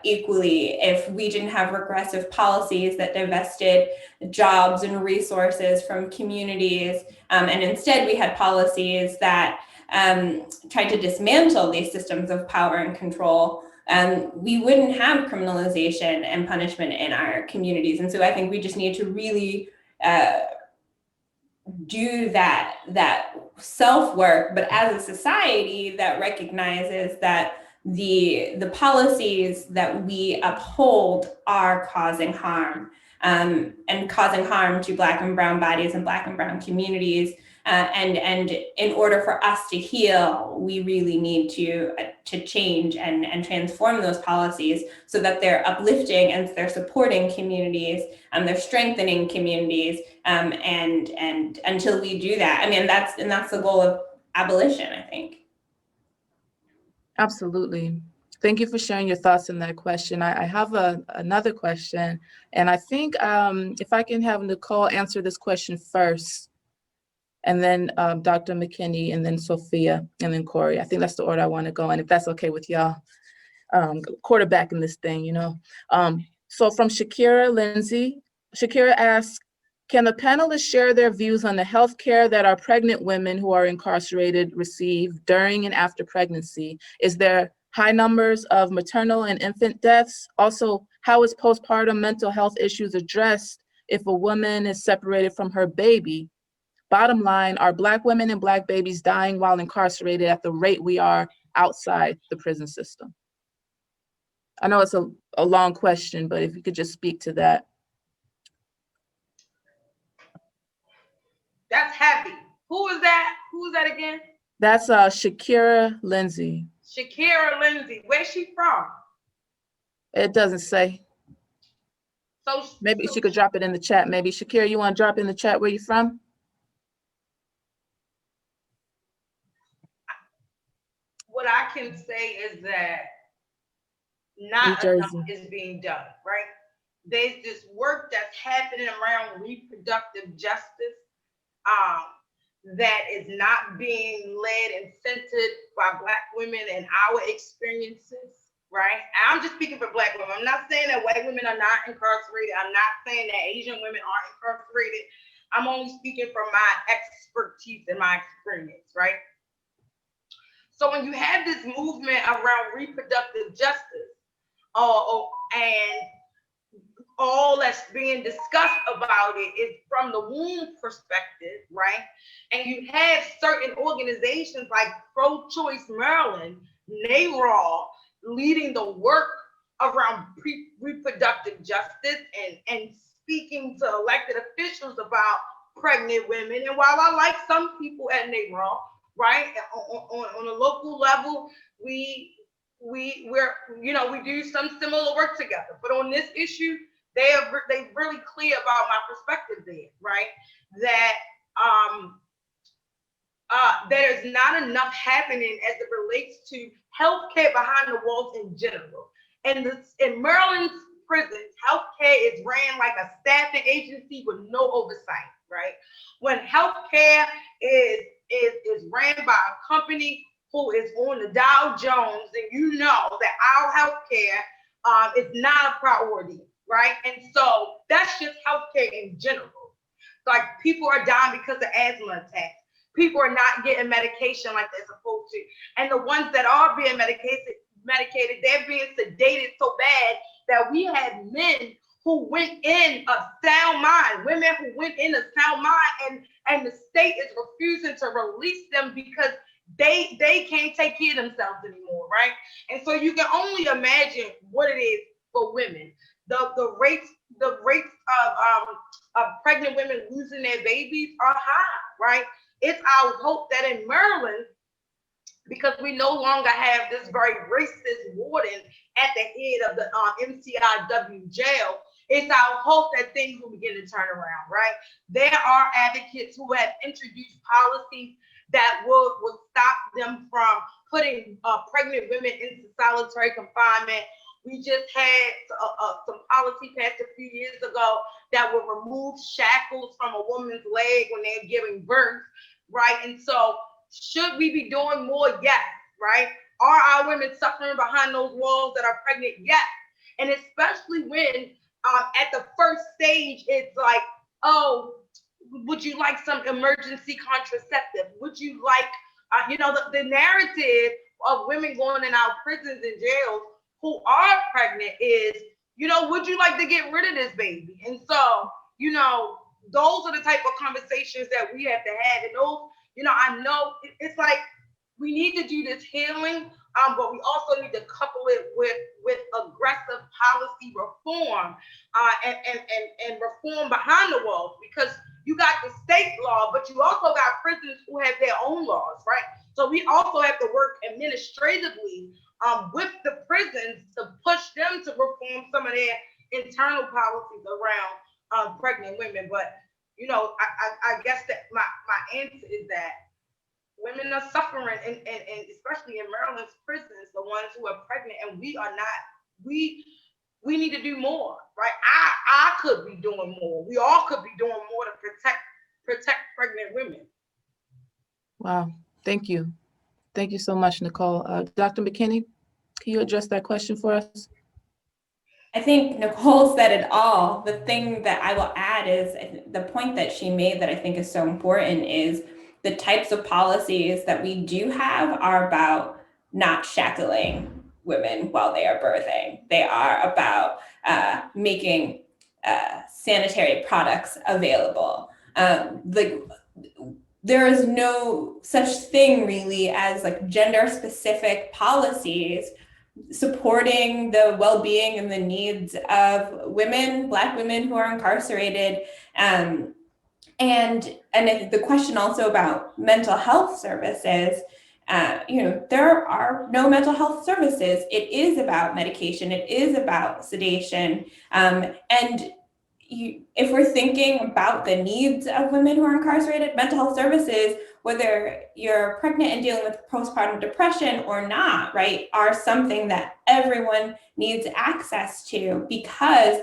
equally, if we didn't have regressive policies that divested jobs and resources from communities, and instead we had policies that tried to dismantle these systems of power and control, we wouldn't have criminalization and punishment in our communities. And so I think we just need to really do that self-work, but as a society that recognizes that the policies that we uphold are causing harm, and causing harm to Black and brown bodies and Black and brown communities. And in order for us to heal, we really need to change and transform those policies so that they're uplifting and they're supporting communities, they're strengthening communities, and until we do that, I mean, that's the goal of abolition, I think. Absolutely. Thank you for sharing your thoughts on that question. I have another question, and I think if I can have Nicole answer this question first, and then Dr. McKinney, and then Soffiyah, and then Corey. I think that's the order I want to go in, if that's okay with y'all. Quarterbacking this thing, So from Shakira Lindsay, Shakira asks, can the panelists share their views on the health care that our pregnant women who are incarcerated receive during and after pregnancy? Is there high numbers of maternal and infant deaths? Also, how is postpartum mental health issues addressed if a woman is separated from her baby? Bottom line, are Black women and Black babies dying while incarcerated at the rate we are outside the prison system? I know it's a long question, but if you could just speak to that. That's heavy. Who is that? Who is that again? That's Shakira Lindsay. Shakira Lindsay. Where's she from? It doesn't say. So maybe she could drop it in the chat. Maybe Shakira, you want to drop in the chat where you're from? What I can say is that not enough is being done, right? There's this work that's happening around reproductive justice that is not being led and centered by Black women and our experiences, right? I'm just speaking for Black women. I'm not saying that white women are not incarcerated. I'm not saying that Asian women aren't incarcerated. I'm only speaking from my expertise and my experience, right? So when you have this movement around reproductive justice, and all that's being discussed about it is from the womb perspective, right? And you have certain organizations like Pro-Choice Maryland, NARAL, leading the work around reproductive justice and speaking to elected officials about pregnant women. And while I like some people at NARAL, right, on a local level, we do some similar work together. But on this issue, they're really clear about my perspective there, right? That there's not enough happening as it relates to healthcare behind the walls in general. And in Maryland's prisons, healthcare is ran like a staffing agency with no oversight, right? When healthcare is ran by a company who is on the Dow Jones, then you know that our healthcare is not a priority, right? And so that's just healthcare in general. Like, people are dying because of asthma attacks. People are not getting medication like they're supposed to. And the ones that are being medicated medicated. They're being sedated so bad that we had men who went in a sound mind, women who went in a sound mind, and the state is refusing to release them because they can't take care of themselves anymore, right? And so you can only imagine what it is for women. The rates of pregnant women losing their babies are high, right? It's our hope that in Maryland, because we no longer have this very racist warden at the head of the MCIW jail, it's our hope that things will begin to turn around, right? There are advocates who have introduced policies that will stop them from putting pregnant women into solitary confinement. We just had some policy passed a few years ago that will remove shackles from a woman's leg when they're giving birth, right? And so should we be doing more? Yes, right? Are our women suffering behind those walls that are pregnant? Yes. And especially when at the first stage, it's like, oh, would you like some emergency contraceptive? Would you like, the narrative of women going in our prisons and jails who are pregnant is, would you like to get rid of this baby? And so, those are the type of conversations that we have to have. And those, I know it's like we need to do this healing, but we also need to couple it with aggressive policy reform and reform behind the walls, because you got the state law, but you also got prisons who have their own laws, right? So we also have to work administratively with the prisons to push them to reform some of their internal policies around pregnant women. But I guess that my answer is that women are suffering, and especially in Maryland's prisons, the ones who are pregnant, and we are not. We need to do more, right? I could be doing more. We all could be doing more to protect pregnant women. Wow, thank you. Thank you so much, Nicole. Dr. McKinney, can you address that question for us? I think Nicole said it all. The thing that I will add is the point that she made that I think is so important is the types of policies that we do have are about not shackling women while they are birthing. They are about making sanitary products available. There is no such thing really as like gender-specific policies supporting the well-being and the needs of women, Black women who are incarcerated. And the question also about mental health services, there are no mental health services. It is about medication. It is about sedation. If we're thinking about the needs of women who are incarcerated, mental health services, whether you're pregnant and dealing with postpartum depression or not, right, are something that everyone needs access to, because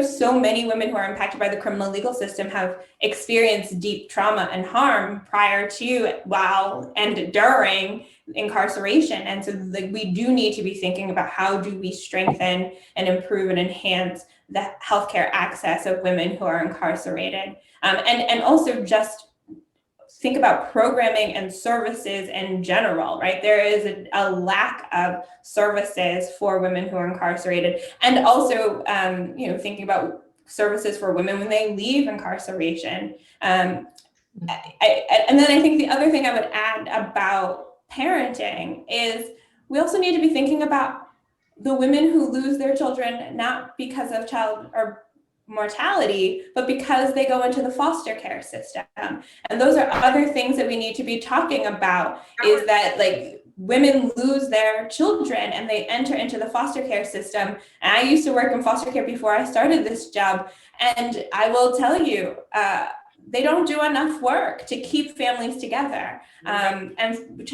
so many women who are impacted by the criminal legal system have experienced deep trauma and harm prior to, while, and during incarceration. And so we do need to be thinking about how do we strengthen and improve and enhance the healthcare access of women who are incarcerated. And also just think about programming and services in general, right? There is a lack of services for women who are incarcerated, and also, thinking about services for women when they leave incarceration. And then I think the other thing I would add about parenting is we also need to be thinking about the women who lose their children, not because of child or mortality, but because they go into the foster care system. And those are other things that we need to be talking about, is that like women lose their children and they enter into the foster care system. And I used to work in foster care before I started this job. And I will tell you, they don't do enough work to keep families together. And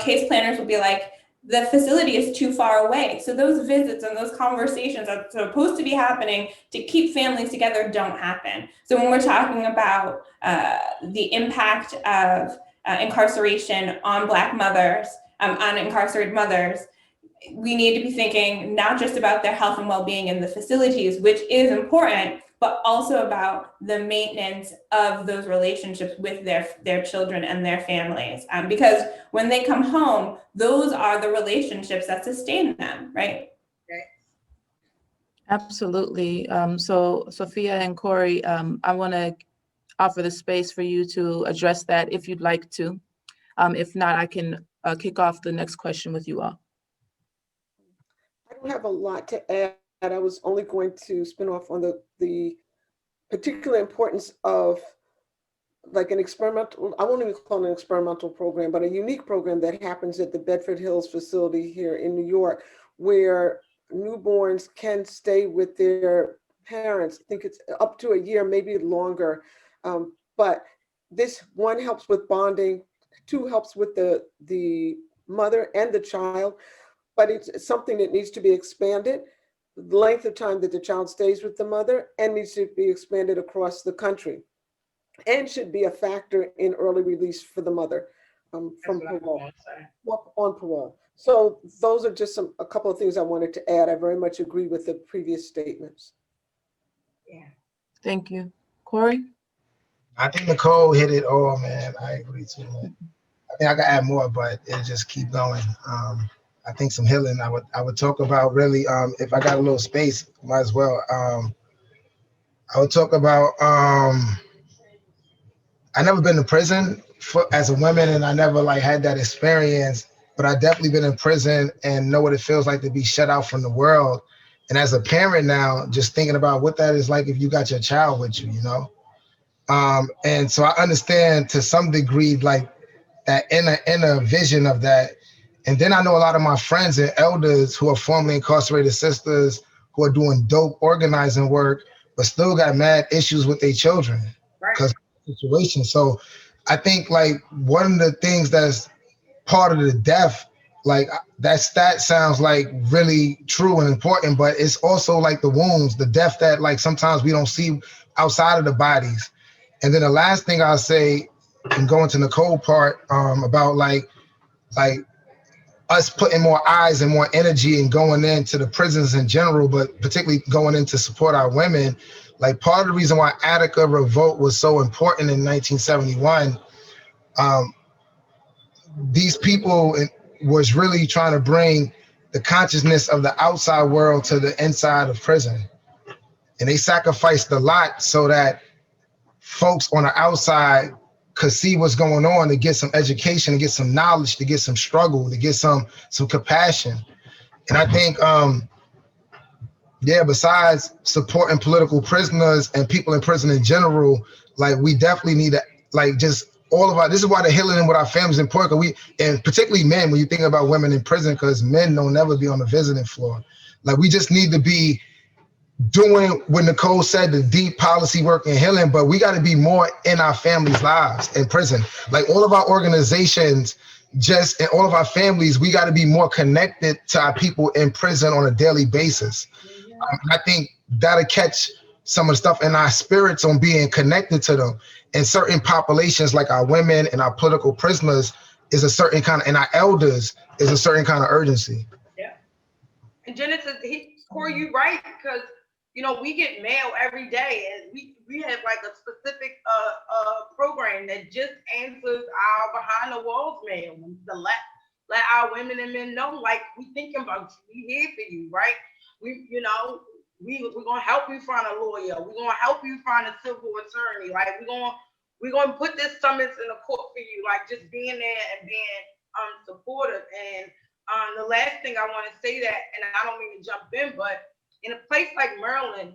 case planners will be like, the facility is too far away. So those visits and those conversations that are supposed to be happening to keep families together don't happen. So when we're talking about the impact of incarceration on Black mothers, on incarcerated mothers, we need to be thinking not just about their health and well-being in the facilities, which is important, but also about the maintenance of those relationships with their children and their families. Because when they come home, those are the relationships that sustain them, right? Absolutely. So Soffiyah and Corey, I want to offer the space for you to address that if you'd like to. If not, I can kick off the next question with you all. I don't have a lot to add. I was only going to spin off on the particular importance of like an experimental, I won't even call it an experimental program, but a unique program that happens at the Bedford Hills facility here in New York, where newborns can stay with their parents. I think it's up to a year, maybe longer. But this, one, helps with bonding, two, helps with the mother and the child, but it's something that needs to be expanded. The length of time that the child stays with the mother, and needs to be expanded across the country, and should be a factor in early release for the mother from parole, on parole. So those are just a couple of things I wanted to add. I very much agree with the previous statements. Yeah. Thank you. Corey? I think Nicole hit it all, man. I agree too, man. I think I could add more, but it just keep going. I think some healing. I would talk about really, if I got a little space, might as well. I would talk about, I never been to prison as a woman, and I never like had that experience, but I definitely been in prison and know what it feels like to be shut out from the world. And as a parent now, just thinking about what that is like if you got your child with you, you know? And so I understand to some degree, like that inner vision of that. And then I know a lot of my friends and elders who are formerly incarcerated sisters who are doing dope organizing work, but still got mad issues with their children because of the situation. So I think like one of the things that's part of the death, like that stat sounds like really true and important, but it's also like the wounds, the death that like sometimes we don't see outside of the bodies. And then the last thing I'll say, and going to Nicole part about like us putting more eyes and more energy and going into the prisons in general, but particularly going in to support our women. Like part of the reason why Attica Revolt was so important in 1971, these people was really trying to bring the consciousness of the outside world to the inside of prison. And they sacrificed a lot so that folks on the outside could see what's going on, to get some education, to get some knowledge, to get some struggle, to get some compassion. And I think, besides supporting political prisoners and people in prison in general, like we definitely need to, like just all of our, this is why the healing with our families is important, and particularly men, when you think about women in prison, because men don't never be on the visiting floor. Like we just need to be doing what Nicole said, the deep policy work and healing, but we got to be more in our families' lives in prison. Like all of our organizations, just in all of our families, we got to be more connected to our people in prison on a daily basis. I think that'll catch some of the stuff in our spirits on being connected to them. And certain populations like our women and our political prisoners is a certain kind of, and our elders is a certain kind of urgency. Yeah. And Genesis, Corey, you right, because you know, we get mail every day, and we have like a specific program that just answers our behind the walls mail to let our women and men know, like, we thinking about you, we here for you, right? We're gonna help you find a lawyer, we're gonna help you find a civil attorney, like we're gonna put this summons in the court for you, like just being there and being supportive. And the last thing I want to say that, and I don't mean to jump in, but in a place like Maryland,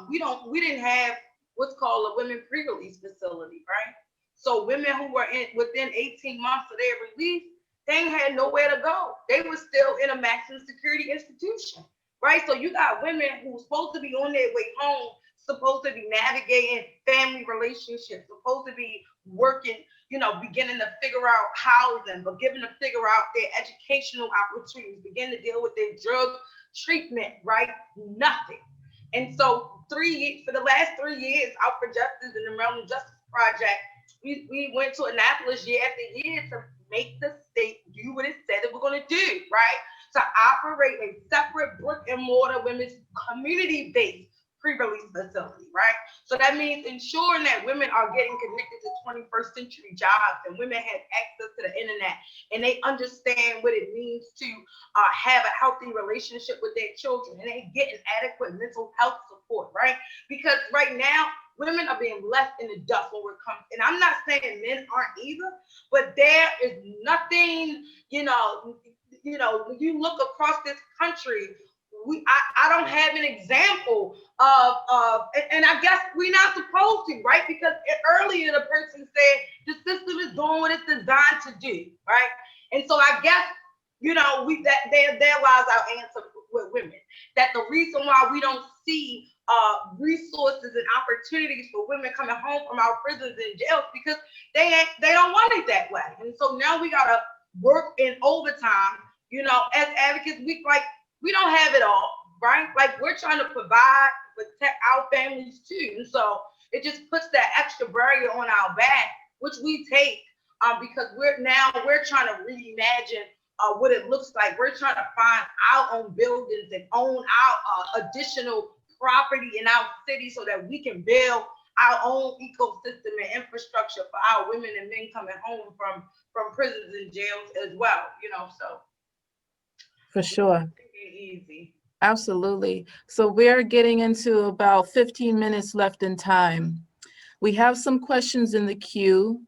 we didn't have what's called a women pre-release facility, right? So women who were within 18 months of their release, they had nowhere to go. They were still in a maximum security institution, right? So you got women who were supposed to be on their way home, supposed to be navigating family relationships, supposed to be working, beginning to figure out housing, beginning to figure out their educational opportunities, begin to deal with their drug treatment, right? Nothing. And so for the last 3 years, Out for Justice and the Maryland Justice Project, we went to Annapolis year after year to make the state do what it said it was going to do, right? To operate a separate brick and mortar women's community-based pre-release facility, right? So that means ensuring that women are getting connected to 21st century jobs, and women have access to the internet, and they understand what it means to have a healthy relationship with their children, and they getting adequate mental health support, right? Because right now, women are being left in the dust when it comes, and I'm not saying men aren't either, but there is nothing, when you look across this country, I don't have an example of, and I guess we're not supposed to, right? Because earlier the person said the system is doing what it's designed to do, right? And so I guess, there lies our answer with women, that the reason why we don't see resources and opportunities for women coming home from our prisons and jails, because they don't want it that way. And so now we gotta work in overtime, as advocates, we don't have it all, right? Like, we're trying to provide, protect our families too. And so it just puts that extra barrier on our back, which we take because we're trying to reimagine what it looks like. We're trying to find our own buildings and own our additional property in our city so that we can build our own ecosystem and infrastructure for our women and men coming home from prisons and jails as well, so. For sure. Easy. Absolutely. So we're getting into about 15 minutes left in time. We have some questions in the queue.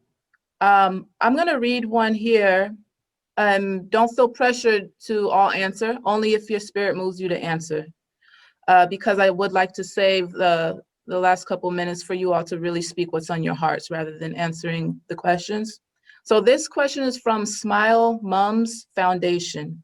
I'm going to read one here. Don't feel pressured to all answer, only if your spirit moves you to answer, because I would like to save the last couple minutes for you all to really speak what's on your hearts rather than answering the questions. So this question is from Smile Mums Foundation.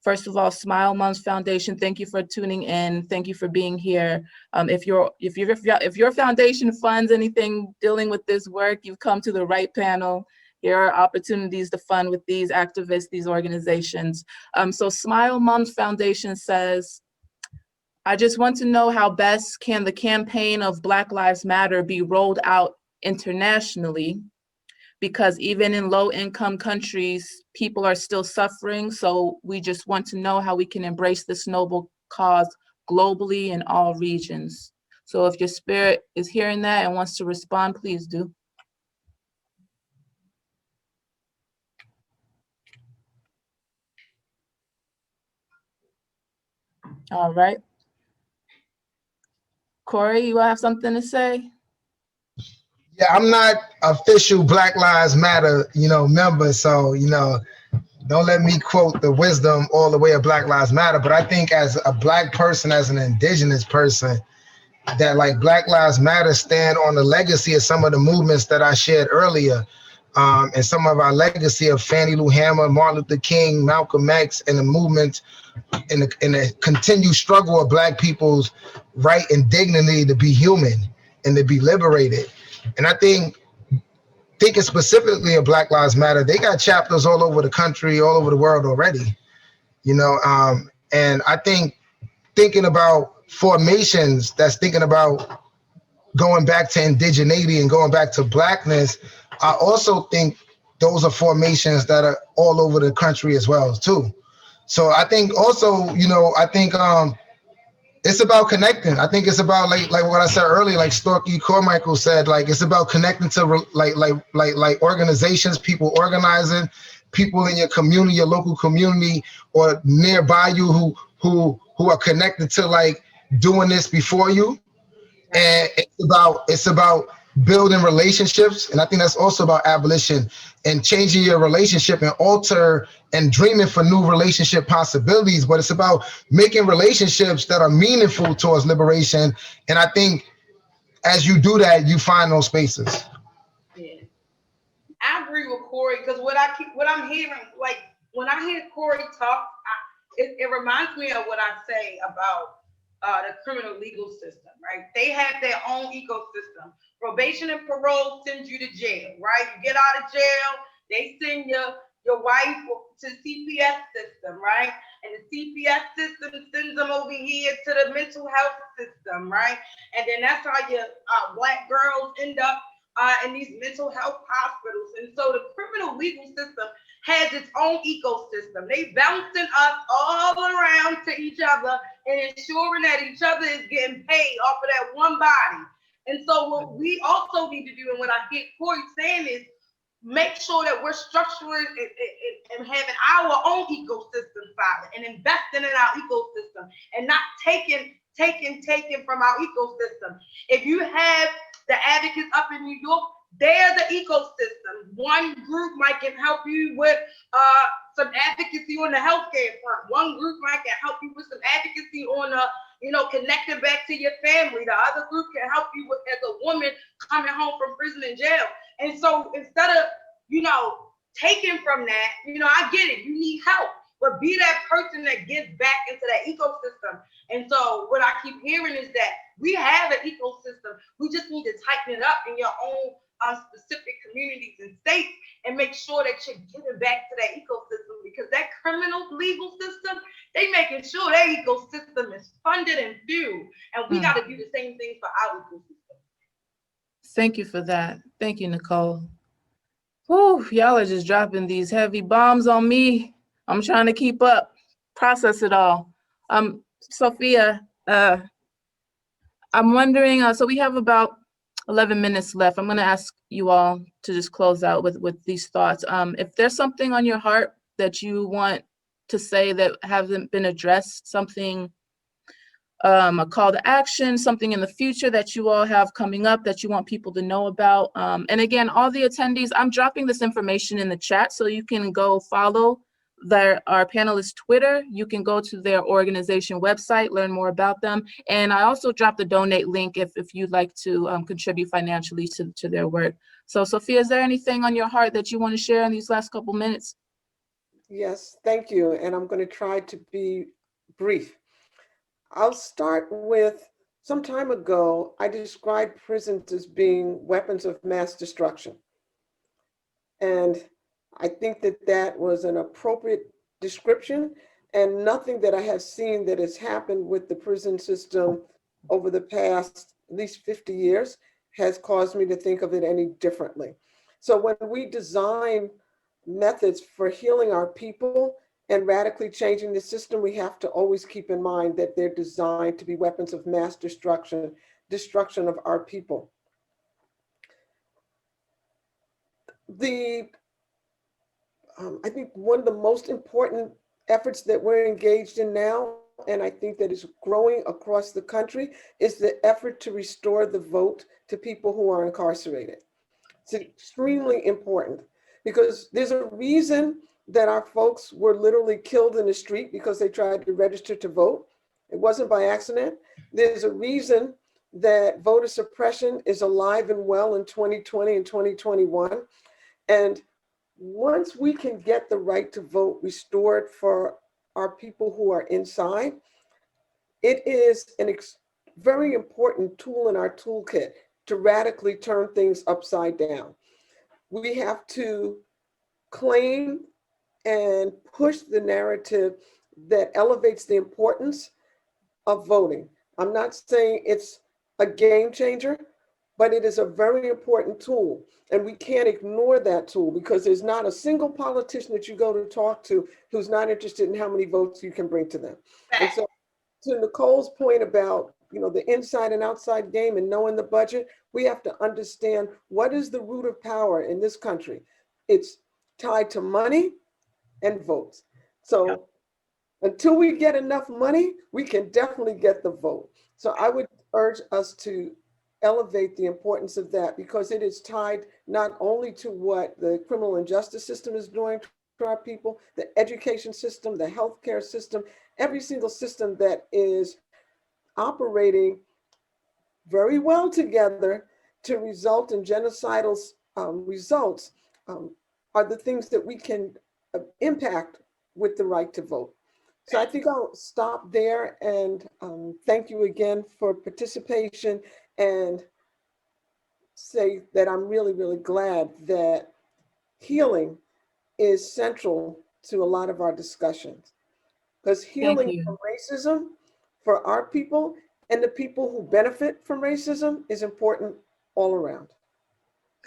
First of all, Smile Mums Foundation, thank you for tuning in. Thank you for being here. If your foundation funds anything dealing with this work, you've come to the right panel. Here are opportunities to fund with these activists, these organizations. So Smile Mums Foundation says, I just want to know how best can the campaign of Black Lives Matter be rolled out internationally, because even in low-income countries, people are still suffering. So we just want to know how we can embrace this noble cause globally in all regions. So if your spirit is hearing that and wants to respond, please do. All right. Corey, you have something to say? Yeah, I'm not official Black Lives Matter, member. So, don't let me quote the wisdom all the way of Black Lives Matter. But I think as a Black person, as an indigenous person, that like Black Lives Matter stand on the legacy of some of the movements that I shared earlier. And some of our legacy of Fannie Lou Hamer, Martin Luther King, Malcolm X, and the movement in the continued struggle of Black people's right and dignity to be human and to be liberated. And I think thinking specifically of Black Lives Matter, they got chapters all over the country, all over the world already, and I think thinking about formations that's thinking about going back to indigeneity and going back to Blackness, I also think those are formations that are all over the country as well too. So I think also, it's about connecting. I think it's about like what I said earlier, like Storky Carmichael said, like it's about connecting to like organizations, people organizing, people in your community, your local community, or nearby you who are connected to like doing this before you. And it's about building relationships, and I think that's also about abolition and changing your relationship and alter and dreaming for new relationship possibilities. But it's about making relationships that are meaningful towards liberation. And I think as you do that, you find those spaces. Yeah, I agree with Corey, because what I'm hearing, like when I hear Corey talk, it reminds me of what I say about the criminal legal system, right? They have their own ecosystem. Probation and parole sends you to jail, right? You get out of jail, they send your wife to the CPS system, right? And the CPS system sends them over here to the mental health system, right? And then that's how your Black girls end up in these mental health hospitals. And so the criminal legal system has its own ecosystem. They bouncing us all around to each other and ensuring that each other is getting paid off of that one body. And so what we also need to do, and what I get Corey saying, is make sure that we're structuring and having our own ecosystem solid and investing in our ecosystem and not taking from our ecosystem. If you have the advocates up in New York, they're the ecosystem. One group might can help you with some advocacy on the healthcare front. One group might can help you with some advocacy on connecting back to your family. The other group can help you with as a woman coming home from prison and jail. And so instead of, taking from that, I get it, you need help, but be that person that gets back into that ecosystem. And so what I keep hearing is that we have an ecosystem. We just need to tighten it up in your own specific communities and states and make sure that you're giving back to that ecosystem, because that criminal legal system, they making sure their ecosystem is funded and fueled. And we got to do the same thing for our ecosystem. Thank you for that. Thank you, Nicole. Whew, y'all are just dropping these heavy bombs on me. I'm trying to keep up, process it all. Soffiyah, I'm wondering, so we have about 11 minutes left. I'm going to ask you all to just close out with these thoughts. If there's something on your heart that you want to say that hasn't been addressed, something, a call to action, something in the future that you all have coming up that you want people to know about. And again, all the attendees, I'm dropping this information in the chat so you can go follow our panelists' Twitter. You can go to their organization website, learn more about them. And I also dropped the donate link if you'd like to contribute financially to their work. So Soffiyah, is there anything on your heart that you want to share in these last couple minutes? Yes, thank you. And I'm going to try to be brief. I'll start with, some time ago, I described prisons as being weapons of mass destruction. And I think that was an appropriate description, and nothing that I have seen that has happened with the prison system over the past at least 50 years has caused me to think of it any differently. So when we design methods for healing our people and radically changing the system, we have to always keep in mind that they're designed to be weapons of mass destruction of our people. I think one of the most important efforts that we're engaged in now, and I think that is growing across the country, is the effort to restore the vote to people who are incarcerated. It's extremely important because there's a reason that our folks were literally killed in the street because they tried to register to vote. It wasn't by accident. There's a reason that voter suppression is alive and well in 2020 and 2021. And once we can get the right to vote restored for our people who are inside, it is a very important tool in our toolkit to radically turn things upside down. We have to claim and push the narrative that elevates the importance of voting. I'm not saying it's a game changer, but it is a very important tool. And we can't ignore that tool because there's not a single politician that you go to talk to who's not interested in how many votes you can bring to them. And so to Nicole's point about the inside and outside game and knowing the budget, we have to understand what is the root of power in this country. It's tied to money and votes. So until we get enough money, we can definitely get the vote. So I would urge us to elevate the importance of that because it is tied not only to what the criminal and justice system is doing to our people, the education system, the healthcare system, every single system that is operating very well together to result in genocidal results are the things that we can impact with the right to vote. So I think I'll stop there and thank you again for participation and say that I'm really, really glad that healing is central to a lot of our discussions. Because healing from racism for our people and the people who benefit from racism is important all around.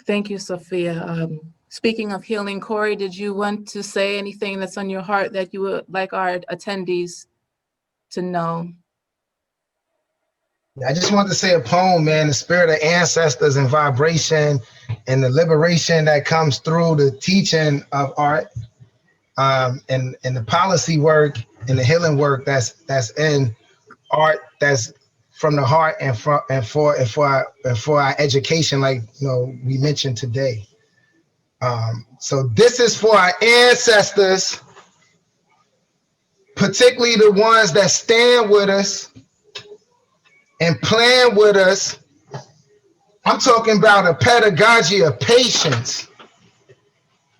Thank you, Soffiyah. Speaking of healing, Corey, did you want to say anything that's on your heart that you would like our attendees to know? I just wanted to say a poem, man, the spirit of ancestors and vibration and the liberation that comes through the teaching of art, and the policy work and the healing work that's in art, that's from the heart and for our education, like we mentioned today. So this is for our ancestors, particularly the ones that stand with us and plan with us. I'm talking about a pedagogy of patience.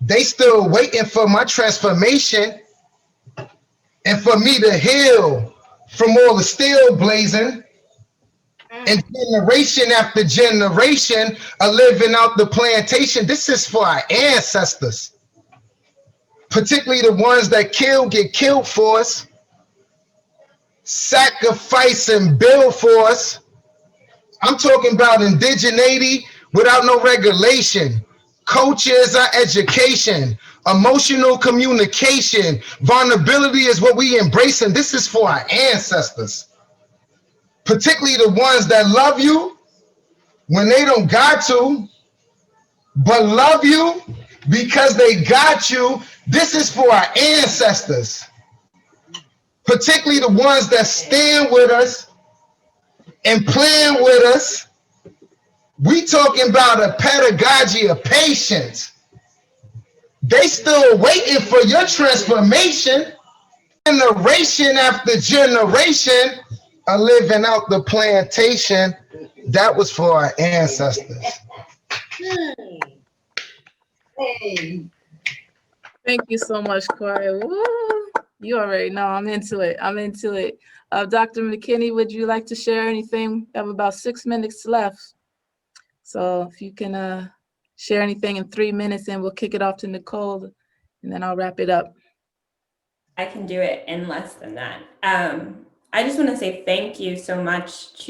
They still waiting for my transformation and for me to heal from all the steel blazing. And generation after generation are living out the plantation. This is for our ancestors, particularly the ones that get killed for us, sacrifice and build for us. I'm talking about indigeneity without no regulation. Culture is our education. Emotional communication. Vulnerability is what we embrace, and this is for our ancestors. Particularly the ones that love you when they don't got to, but love you because they got you. This is for our ancestors. Particularly the ones that stand with us and plan with us. We talking about a pedagogy of patience. They still waiting for your transformation. Generation after generation are living out the plantation. That was for our ancestors. Thank you so much, Corey. Woo! You already know I'm into it. Dr. McKinney, would you like to share anything? We have about 6 minutes left. So if you can share anything in 3 minutes, and we'll kick it off to Nicole, and then I'll wrap it up. I can do it in less than that. I just want to say thank you so much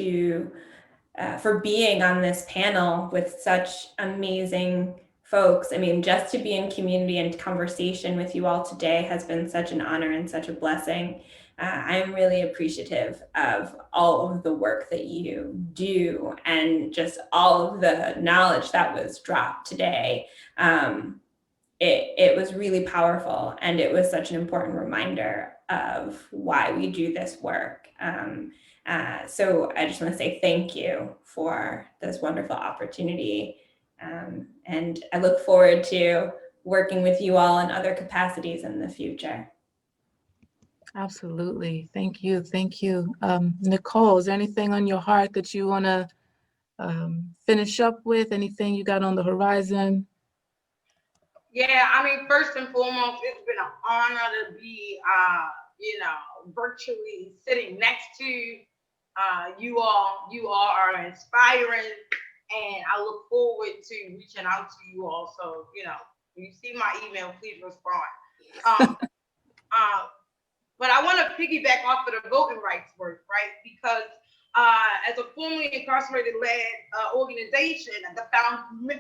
for being on this panel with such amazing folks. I mean, just to be in community and conversation with you all today has been such an honor and such a blessing. I'm really appreciative of all of the work that you do and just all of the knowledge that was dropped today. It was really powerful, and it was such an important reminder of why we do this work. So I just want to say thank you for this wonderful opportunity. And I look forward to working with you all in other capacities in the future. Absolutely. Thank you. Thank you. Nicole, is there anything on your heart that you want to finish up with? Anything you got on the horizon? Yeah, I mean, first and foremost, it's been an honor to be, virtually sitting next to you all. You all are inspiring, and I look forward to reaching out to you all. So, when you see my email, please respond. But I want to piggyback off of the voting rights work, right? Because as a formerly incarcerated led organization,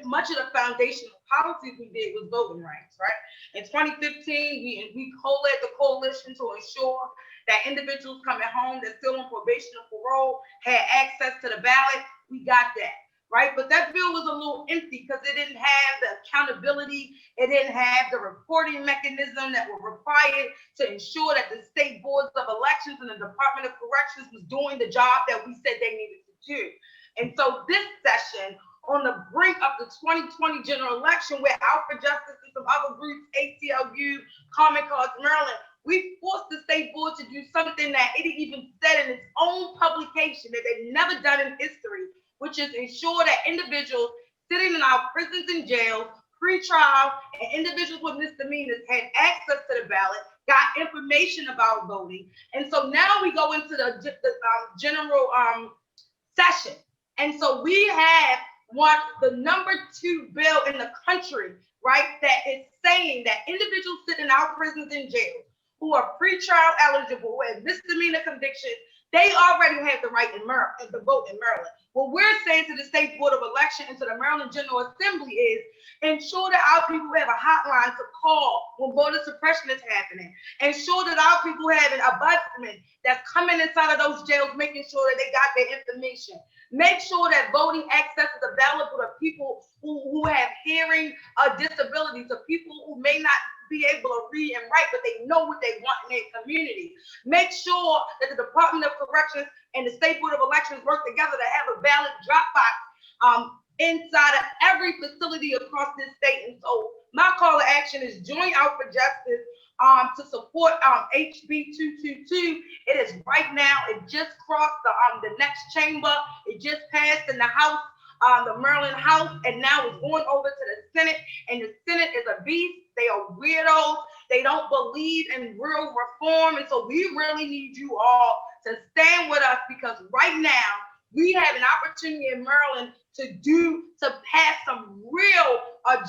much of the foundational policies we did was voting rights, right? In 2015, we co-led the coalition to ensure that individuals coming home that's still on probation or parole had access to the ballot. We got that, right? But that bill was a little empty because it didn't have the accountability. It didn't have the reporting mechanism that were required to ensure that the state boards of elections and the Department of Corrections was doing the job that we said they needed to do. And so this session, on the brink of the 2020 general election, where Out for Justice and some other groups, ACLU, Common Cause Maryland, we forced the state board to do something that it even said in its own publication that they've never done in history, which is ensure that individuals sitting in our prisons and jails, pre-trial, and individuals with misdemeanors had access to the ballot, got information about voting. And so now we go into the general session. And so we have the number 2 bill in the country, right, that is saying that individuals sitting in our prisons and jails who are pre-trial eligible, who have misdemeanor convictions, They already have the right in Maryland to vote in Maryland. What we're saying to the State Board of Election and to the Maryland General Assembly is ensure that our people have a hotline to call when voter suppression is happening. Ensure that our people have an ombudsman that's coming inside of those jails, making sure that they got their information. Make sure that voting access is available to people who have hearing disabilities, to people who may not be able to read and write, but they know what they want in their community. Make sure that the Department of Corrections and the State Board of Elections work together to have a ballot drop box inside of every facility across this state. And so my call to action is join out for justice to support HB 222. It is right now, it just crossed the next chamber. It just passed in the House, the Maryland House, and now it's going over to the Senate, and the Senate is a beast. They are weirdos. They don't believe in real reform. And so we really need you all to stand with us, because right now we have an opportunity in Maryland to pass some real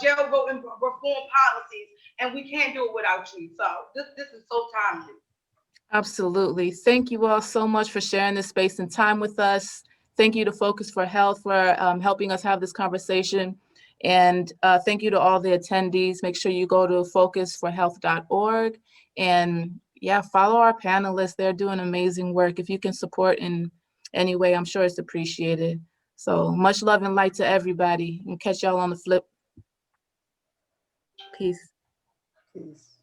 jail voting reform policies, and we can't do it without you. So this is so timely. Absolutely. Thank you all so much for sharing this space and time with us. Thank you to Focus for Health for helping us have this conversation. And thank you to all the attendees. Make sure you go to focusforhealth.org and follow our panelists. They're doing amazing work. If you can support in any way, I'm sure it's appreciated. So much love and light to everybody, and catch y'all on the flip. Peace. Peace.